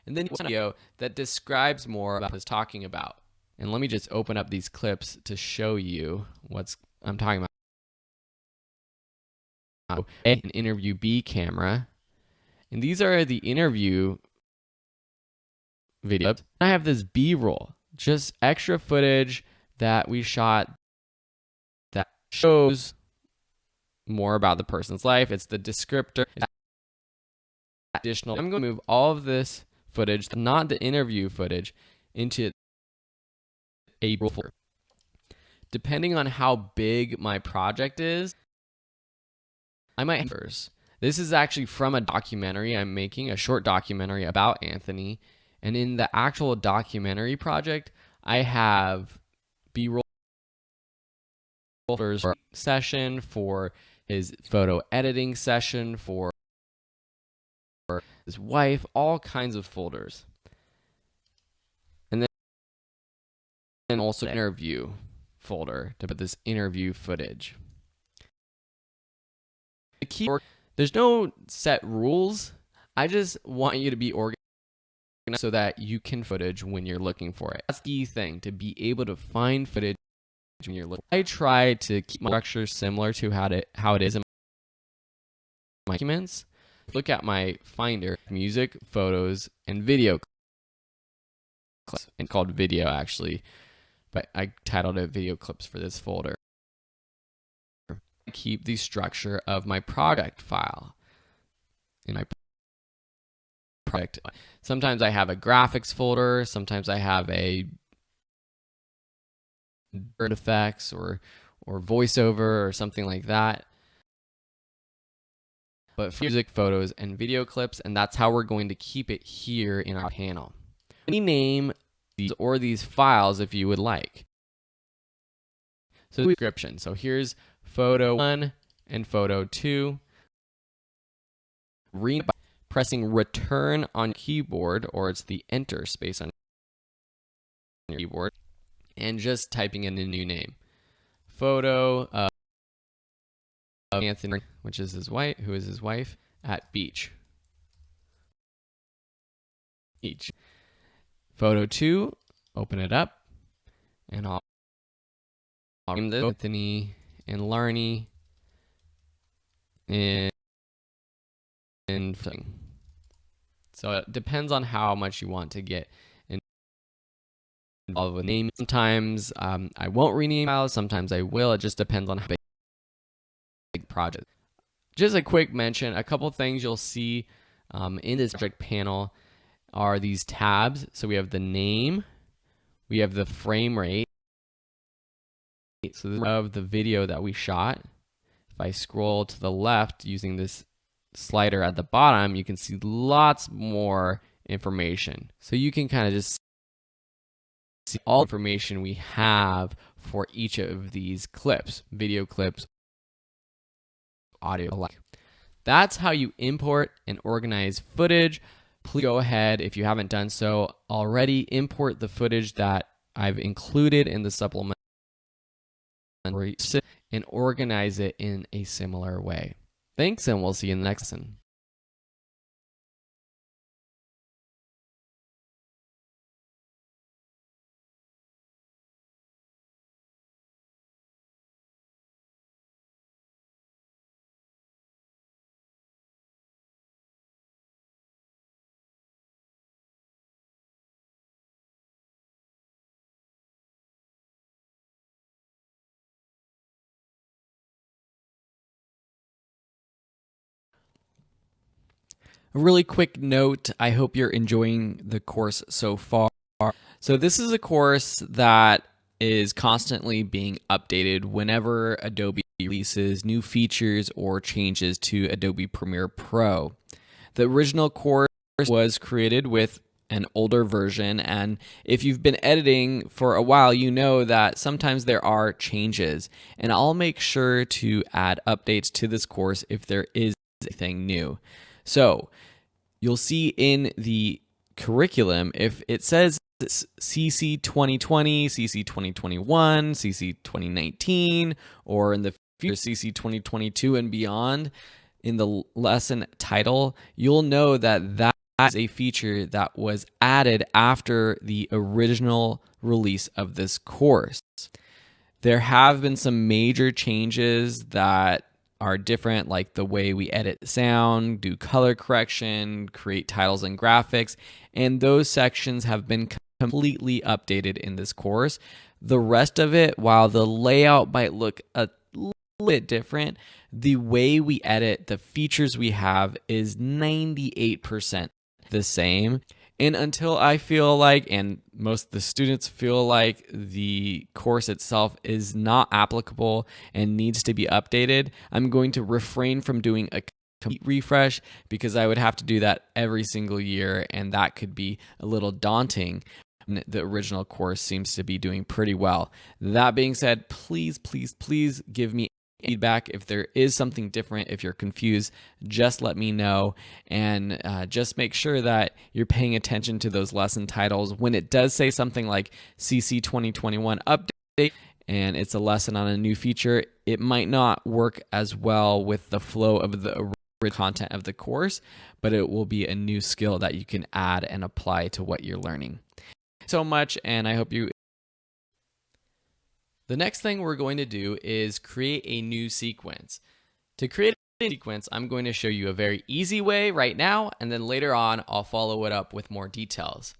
and then a video that describes more about what it's talking about. And let me just open up these clips to show you what I'm talking about. An interview B camera, and these are the interview videos. I have this B-roll, just extra footage that we shot that shows more about the person's life. It's the descriptor. Additional. I'm going to move all of this footage, not the interview footage, into a folder. Depending on how big my project is, I might first. This is actually from a documentary I'm making, a short documentary about Anthony. And in the actual documentary project, I have B-roll folders for session, for his photo editing session, for his wife, all kinds of folders. And then also an interview folder to put this interview footage. The key, there's no set rules. I just want you to be organized so that you can footage when you're looking for it. That's the key thing, to be able to find footage when you're looking. I try to keep my structure similar to how it is in my documents. Look at my Finder, music, photos, and video clips, and called video actually, but I titled it video clips for this folder. I keep the structure of my project file in my project. Sometimes I have a graphics folder, sometimes I have a bird effects or voiceover or something like that. But for music, photos, and video clips, and that's how we're going to keep it here in our panel. Rename these files if you would like. So description. So here's photo 1 and photo 2. By pressing return on keyboard, or it's the enter space on your keyboard, and just typing in a new name. Photo of Anthony, which is his wife, who is his wife, at beach. Photo 2, open it up, and I'll name this Anthony and Larnie and So it depends on how much you want to get involved with naming. Sometimes I won't rename files, sometimes I will. It just depends on how big project. Just a quick mention, a couple things you'll see in this project panel are these tabs. So we have the name, we have the frame rate. So this is of the video that we shot. If I scroll to the left using this slider at the bottom, you can see lots more information. So you can kind of just see all the information we have for each of these clips, video clips, audio. That's how you import and organize footage. Please go ahead, if you haven't done so already, import the footage that I've included in the supplement and organize it in a similar way. Thanks, and we'll see you in the next lesson. A really quick note, I hope you're enjoying the course so far. So this is a course that is constantly being updated whenever Adobe releases new features or changes to Adobe Premiere Pro. The original course was created with an older version, and if you've been editing for a while, you know that sometimes there are changes, and I'll make sure to add updates to this course if there is anything new. So you'll see in the curriculum, if it says CC 2020, CC 2021, CC 2019, or in the future CC 2022 and beyond, in the lesson title, you'll know that that is a feature that was added after the original release of this course. There have been some major changes that are different, like the way we edit sound, do color correction, create titles and graphics, and those sections have been completely updated in this course. The rest of it, while the layout might look a little bit different, the way we edit, the features we have is 98% the same. And until I feel like, and most of the students feel like, the course itself is not applicable and needs to be updated, I'm going to refrain from doing a complete refresh, because I would have to do that every single year, and that could be a little daunting. The original course seems to be doing pretty well. That being said, please, please, please give me feedback. If there is something different, if you're confused, just let me know, and just make sure that you're paying attention to those lesson titles. When it does say something like CC 2021 update and it's a lesson on a new feature, it might not work as well with the flow of the original content of the course, but it will be a new skill that you can add and apply to what you're learning. So much, and I hope you. The next thing we're going to do is create a new sequence. To create a sequence, I'm going to show you a very easy way right now, and then later on, I'll follow it up with more details.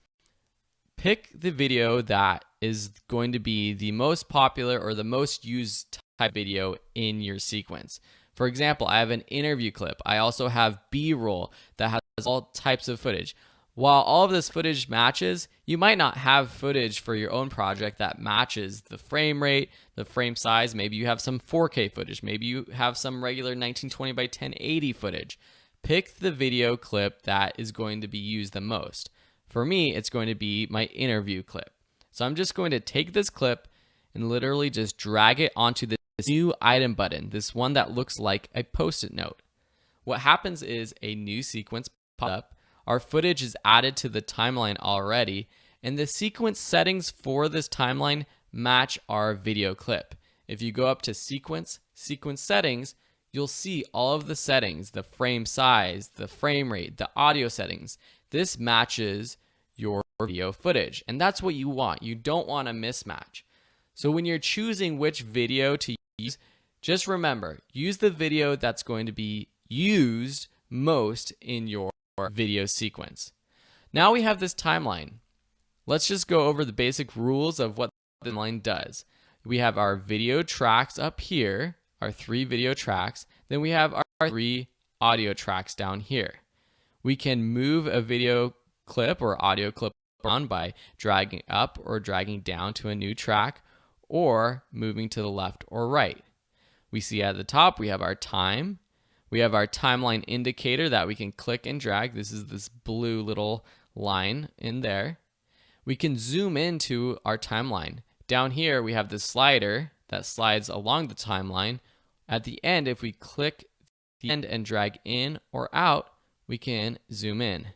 Pick the video that is going to be the most popular or the most used type video in your sequence. For example, I have an interview clip. I also have B-roll that has all types of footage. While all of this footage matches, you might not have footage for your own project that matches the frame rate, the frame size. Maybe you have some 4K footage. Maybe you have some regular 1920 by 1080 footage. Pick the video clip that is going to be used the most. For me, it's going to be my interview clip. So I'm just going to take this clip and literally just drag it onto this new item button, this one that looks like a Post-it note. What happens is a new sequence pops up. Our footage is added to the timeline already, and the sequence settings for this timeline match our video clip. If you go up to sequence settings, you'll see all of the settings, the frame size, the frame rate, the audio settings. This matches your video footage, and that's what you want. You don't want a mismatch. So when you're choosing which video to use, just remember, use the video that's going to be used most in your video sequence. Now we have this timeline. Let's just go over the basic rules of what the timeline does. We have our video tracks up here, our 3 video tracks. Then we have our 3 audio tracks down here. We can move a video clip or audio clip on by dragging up or dragging down to a new track or moving to the left or right. We see at the top we have our time. We have our timeline indicator that we can click and drag. This is this blue little line in there. We can zoom into our timeline. Down here we have the slider that slides along the timeline. At the end, if we click the end and drag in or out, we can zoom in.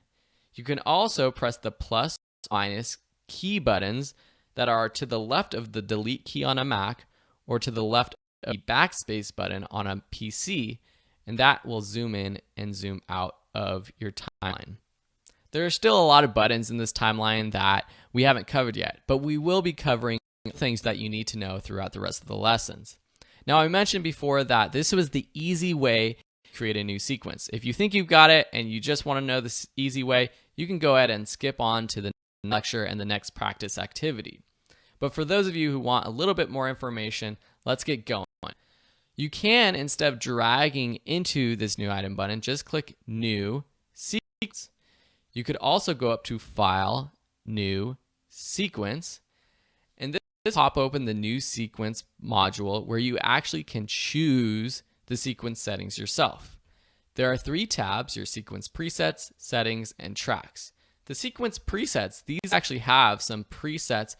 You can also press the plus or minus key buttons that are to the left of the delete key on a Mac or to the left of the backspace button on a PC, and that will zoom in and zoom out of your timeline. There are still a lot of buttons in this timeline that we haven't covered yet, but we will be covering things that you need to know throughout the rest of the lessons. Now, I mentioned before that this was the easy way to create a new sequence. If you think you've got it and you just want to know this easy way, you can go ahead and skip on to the lecture and the next practice activity. But for those of you who want a little bit more information, let's get going. You can, instead of dragging into this new item button, just click New Sequence. You could also go up to File, New Sequence, and this pop open the New Sequence module where you actually can choose the sequence settings yourself. There are 3 tabs: your sequence presets, settings, and tracks. The sequence presets, these actually have some presets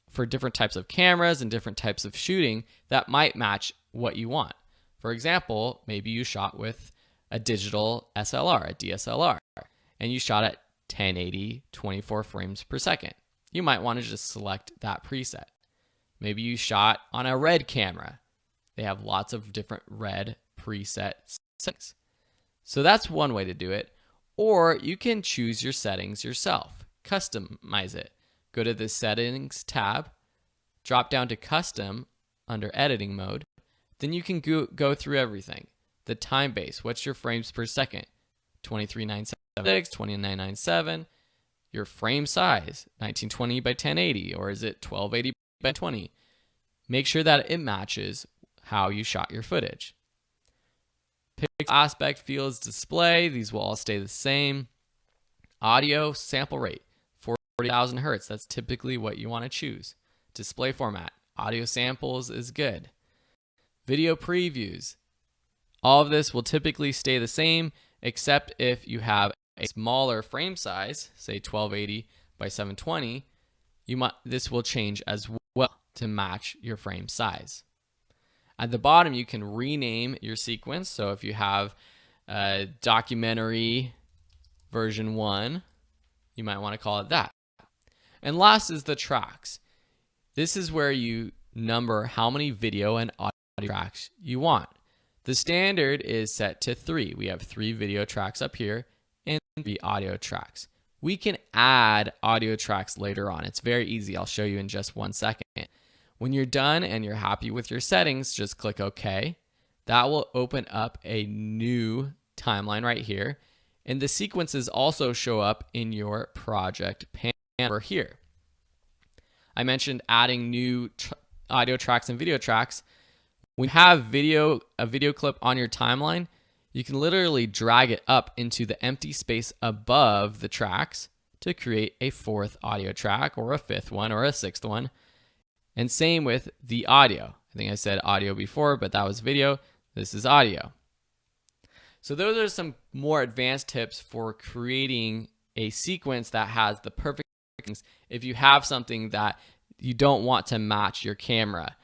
for different types of cameras and different types of shooting that might match what you want. For example, maybe you shot with a digital SLR, a DSLR, and you shot at 1080, 24 frames per second. You might want to just select that preset. Maybe you shot on a RED camera. They have lots of different RED preset settings. So that's one way to do it. Or you can choose your settings yourself, customize it. Go to the Settings tab, drop down to Custom under Editing mode. Then you can go through everything. The time base, what's your frames per second? 23976, 2997. Your frame size, 1920 by 1080, or is it 1280 by 20? Make sure that it matches how you shot your footage. Pixel aspect, fields, display, these will all stay the same. Audio, sample rate, 40,000 hertz, that's typically what you want to choose. Display format, audio samples is good. Video previews, all of this will typically stay the same, except if you have a smaller frame size, say 1280 by 720, this will change as well to match your frame size. At the bottom, you can rename your sequence. So if you have documentary version 1, you might want to call it that. And last is the tracks. This is where you number how many video and audio tracks you want. The standard is set to 3. We have 3 video tracks up here and 3 audio tracks. We can add audio tracks later on. It's very easy. I'll show you in just 1 second. When you're done and you're happy with your settings, just click OK. That will open up a new timeline right here. And the sequences also show up in your project panel over here. I mentioned adding new audio tracks and video tracks. When you have a video clip on your timeline, you can literally drag it up into the empty space above the tracks to create a 4th audio track or a 5th one or a 6th one. And same with the audio. I think I said audio before, but that was video. This is audio. So those are some more advanced tips for creating a sequence that has the perfect things if you have something that you don't want to match your camera.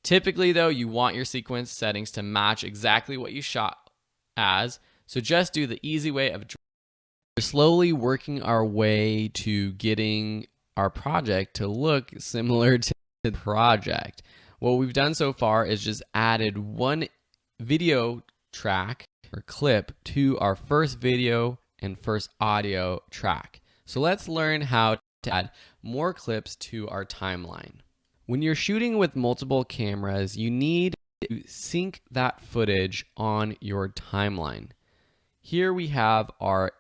Typically though, you want your sequence settings to match exactly what you shot as. So just do the easy way of slowly working our way to getting our project to look similar to the project. What we've done so far is just added 1 video track or clip to our first video and first audio track. So let's learn how to add more clips to our timeline. When you're shooting with multiple cameras, you need to sync that footage on your timeline. Here we have our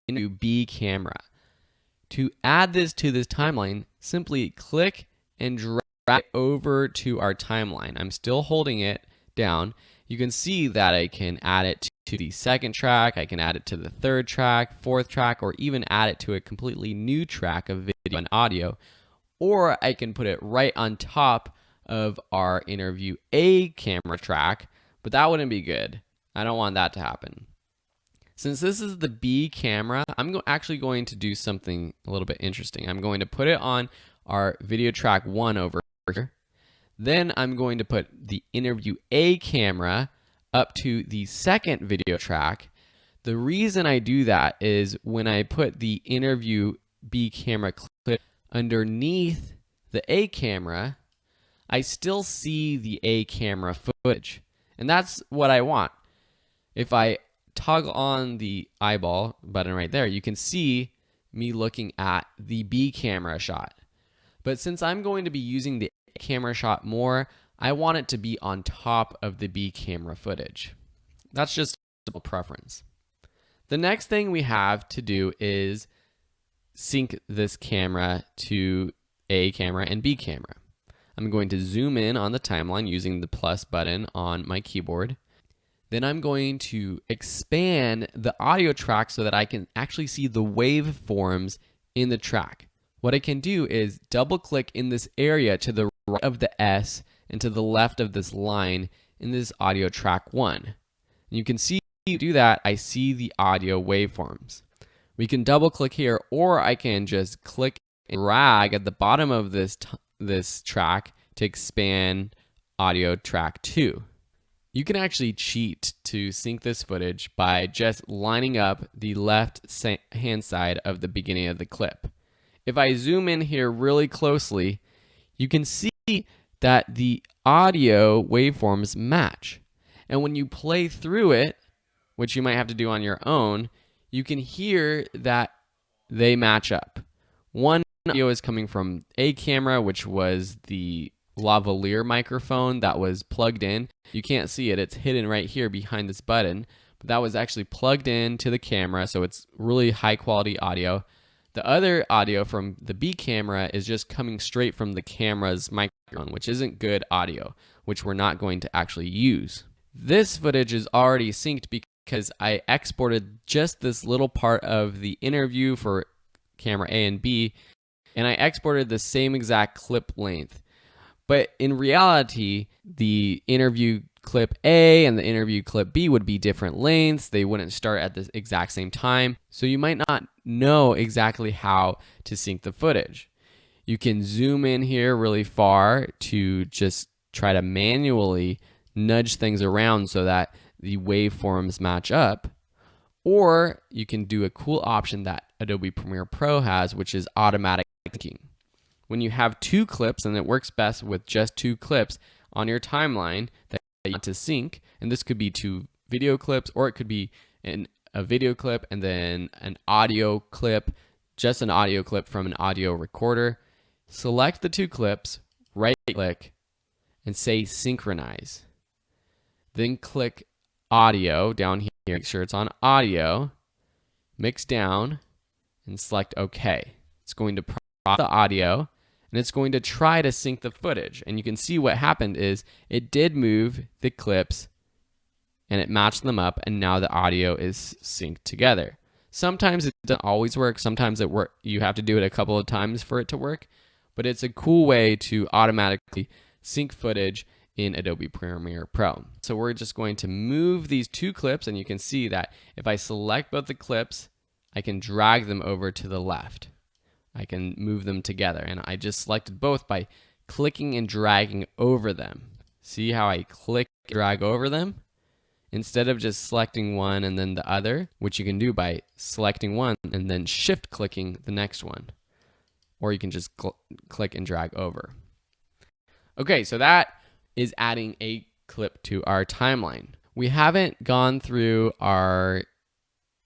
into B camera. To add this to this timeline, simply click and drag it over to our timeline. I'm still holding it down. You can see that I can add it to the second track, I can add it to the third track, fourth track, or even add it to a completely new track of video and audio. Or I can put it right on top of our interview A camera track, but that wouldn't be good. I don't want that to happen. Since this is the B camera, I'm actually going to do something a little bit interesting. I'm going to put it on our video track 1 over here. Then I'm going to put the interview A camera up to the second video track. The reason I do that is when I put the interview B camera clip underneath the A camera, I still see the A camera footage. And that's what I want. If I toggle on the eyeball button right there, you can see me looking at the B camera shot. But since I'm going to be using the A camera shot more, I want it to be on top of the B camera footage. That's just a preference. The next thing we have to do is sync this camera to A camera and B camera. I'm going to zoom in on the timeline using the plus button on my keyboard. Then I'm going to expand the audio track so that I can actually see the waveforms in the track. What I can do is double click in this area to the right of the S and to the left of this line in this audio track 1. And you can see do that, I see the audio waveforms. We can double click here, or I can just click and drag at the bottom of this track to expand audio track 2. You can actually cheat to sync this footage by just lining up the left hand side of the beginning of the clip. If I zoom in here really closely, you can see that the audio waveforms match. And when you play through it, which you might have to do on your own, you can hear that they match up. One audio is coming from A camera, which was the lavalier microphone that was plugged in. You can't see it, it's hidden right here behind this button, but that was actually plugged in to the camera, so it's really high quality audio. The other audio from the B camera is just coming straight from the camera's microphone, which isn't good audio, which we're not going to actually use. This footage is already synced because I exported just this little part of the interview for camera A and B, and I exported the same exact clip length. But in reality, the interview clip A and the interview clip B would be different lengths. They wouldn't start at the exact same time. So you might not know exactly how to sync the footage. You can zoom in here really far to just try to manually nudge things around so that the waveforms match up. Or you can do a cool option that Adobe Premiere Pro has, which is automatic syncing. When you have 2 clips, and it works best with just 2 clips on your timeline that you want to sync, and this could be 2 video clips, or it could be a video clip and then an audio clip, just an audio clip from an audio recorder. Select the 2 clips, right click, and say synchronize. Then click audio down here, make sure it's on audio, mix down, and select OK. It's going to process the audio, and it's going to try to sync the footage. And you can see what happened is it did move the clips and it matched them up, and now the audio is synced together. Sometimes it doesn't always work. Sometimes you have to do it a couple of times for it to work, but it's a cool way to automatically sync footage in Adobe Premiere Pro. So we're just going to move these 2 clips, and you can see that if I select both the clips, I can drag them over to the left. I can move them together, and I just selected both by clicking and dragging over them. See how I click and drag over them? Instead of just selecting one and then the other, which you can do by selecting one and then shift clicking the next one. Or you can just click and drag over. Okay, so that is adding a clip to our timeline. We haven't gone through our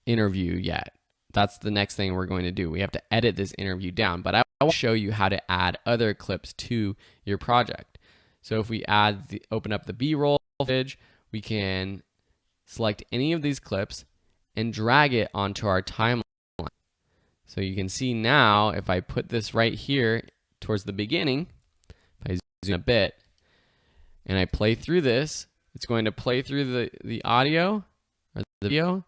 interview yet. That's the next thing we're going to do. We have to edit this interview down, but I will show you how to add other clips to your project. So if we open up the B-roll footage, we can select any of these clips and drag it onto our timeline So you can see now, if I put this right here towards the beginning, if I zoom a bit, and I play through this, it's going to play through the audio, or the video,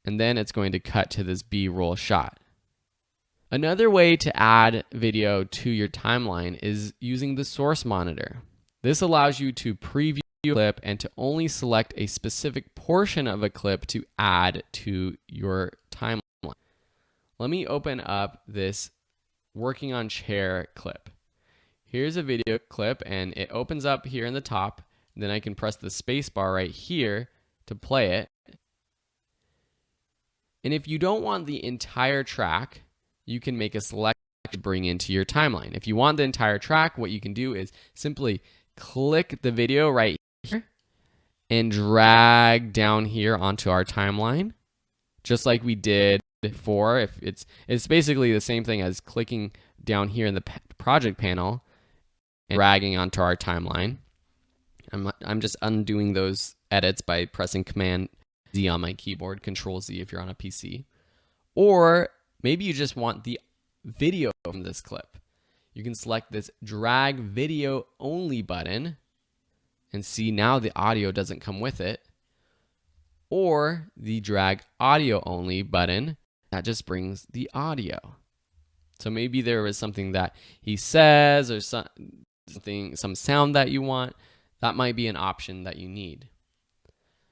and then it's going to cut to this B-roll shot. Another way to add video to your timeline is using the source monitor. This allows you to preview a clip and to only select a specific portion of a clip to add to your timeline. Let me open up this working on chair clip. Here's a video clip and it opens up here in the top. Then I can press the space bar right here to play it. And if you don't want the entire track, you can make a selection to bring into your timeline. If you want the entire track, what you can do is simply click the video right here and drag down here onto our timeline, just like we did before. If it's basically the same thing as clicking down here in the project panel and dragging onto our timeline. I'm just undoing those edits by pressing Command Z on my keyboard, Control Z if you're on a PC. Or maybe you just want the video from this clip. You can select this drag video only button and see now the audio doesn't come with it. Or the drag audio only button that just brings the audio. So maybe there was something that he says or some sound that you want. That might be an option that you need.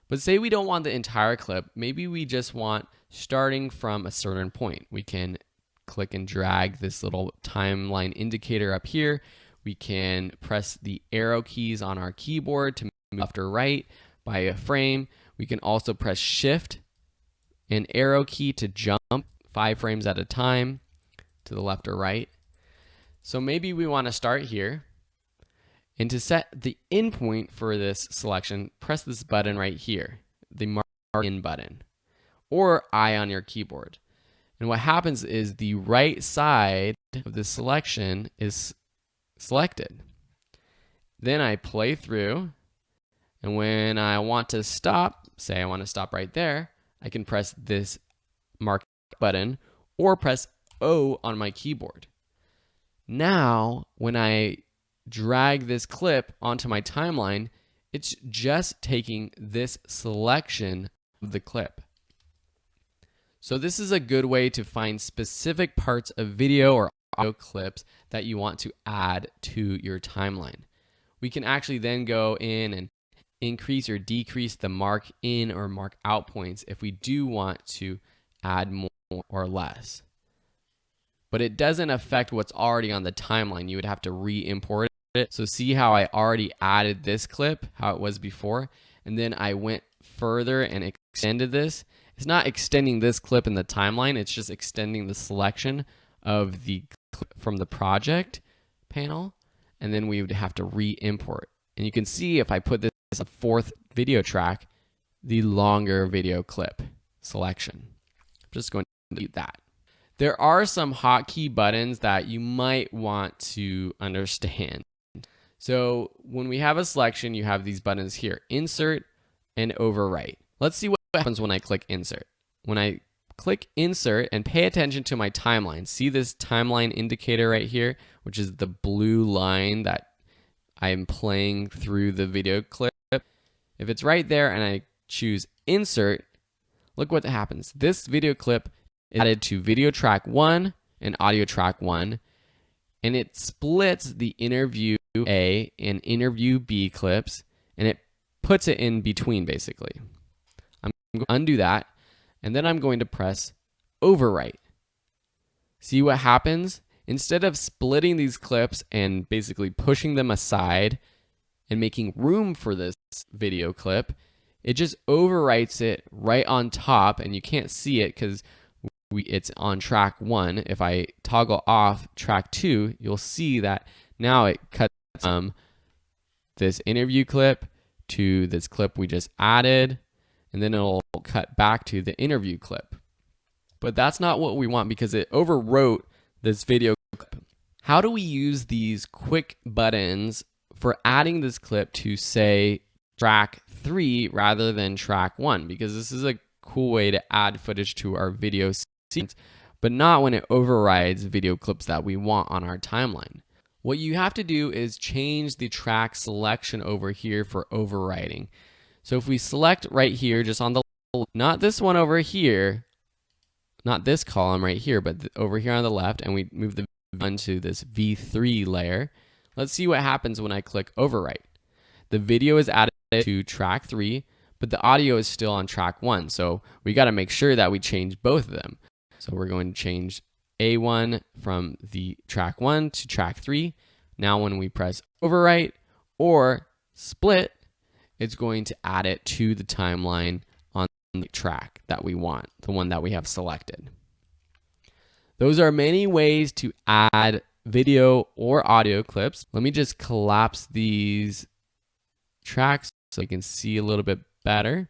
But say we don't want the entire clip. Maybe we just want starting from a certain point. We can click and drag this little timeline indicator up here. We can press the arrow keys on our keyboard to move left or right by a frame. We can also press Shift and arrow key to jump 5 frames at a time to the left or right. So maybe we want to start here. And to set the in point for this selection, press this button right here, the mark in button, or I on your keyboard. And what happens is the right side of the selection is selected. Then I play through, and when I want to stop, say I want to stop right there, I can press this mark button or press O on my keyboard. Now, when I drag this clip onto my timeline, it's just taking this selection of the clip. So this is a good way to find specific parts of video or audio clips that you want to add to your timeline. We can actually then go in and increase or decrease the mark in or mark out points if we do want to add more or less. But it doesn't affect what's already on the timeline. You would have to re-import it. So see how I already added this clip, how it was before, and then I went further and extended this. It's not extending this clip in the timeline, it's just extending the selection of the clip from the project panel, and then we would have to re-import. And you can see if I put this as a 4th video track, the longer video clip selection. I'm just going to delete that. There are some hotkey buttons that you might want to understand. So when we have a selection, you have these buttons here, insert and overwrite. Let's see what happens when I click insert. When I click insert and pay attention to my timeline, see this timeline indicator right here, which is the blue line that I'm playing through the video clip. If it's right there and I choose insert, look what happens. This video clip is added to video track 1 and audio track 1, and it splits the interview A and interview B clips, and it puts it in between basically. I'm going to undo that, and then I'm going to press overwrite. See what happens? Instead of splitting these clips and basically pushing them aside and making room for this video clip, it just overwrites it right on top, and you can't see it because it's on track 1. If I toggle off track 2, you'll see that now it cuts from this interview clip to this clip we just added, and then it'll cut back to the interview clip. But that's not what we want because it overwrote this video clip. How do we use these quick buttons for adding this clip to, say, track 3 rather than track 1? Because this is a cool way to add footage to our video sequence, but not when it overrides video clips that we want on our timeline. What you have to do is change the track selection over here for overriding. So if we select right here, just on the, not this one over here, not this column right here, but over here on the left, and we move the onto this V3 layer, let's see what happens when I click overwrite. The video is added to track 3, but the audio is still on track 1. So we got to make sure that we change both of them. So we're going to change A1 from the track 1 to track 3. Now when we press overwrite or split, it's going to add it to the timeline on the track that we want, the one that we have selected. Those are many ways to add video or audio clips. Let me just collapse these tracks so you can see a little bit better.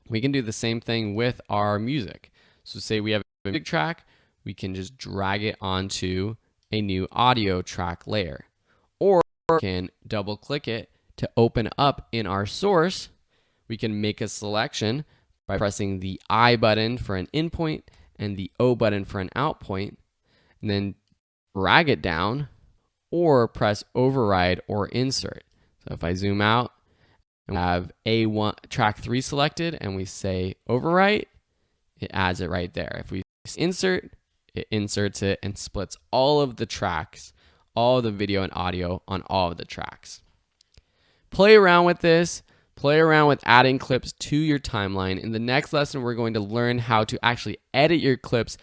We can do the same thing with our music. So say we have a music track, we can just drag it onto a new audio track layer. Or we can double click it to open up in our source. We can make a selection by pressing the I button for an in point and the O button for an out point, and then drag it down or press override or insert. So if I zoom out and we have A1 track 3 selected and we say overwrite, it adds it right there. If we insert, it inserts it and splits all of the tracks, all of the video and audio on all of the tracks. Play around with this. Play around with adding clips to your timeline. In the next lesson, we're going to learn how to actually edit your clips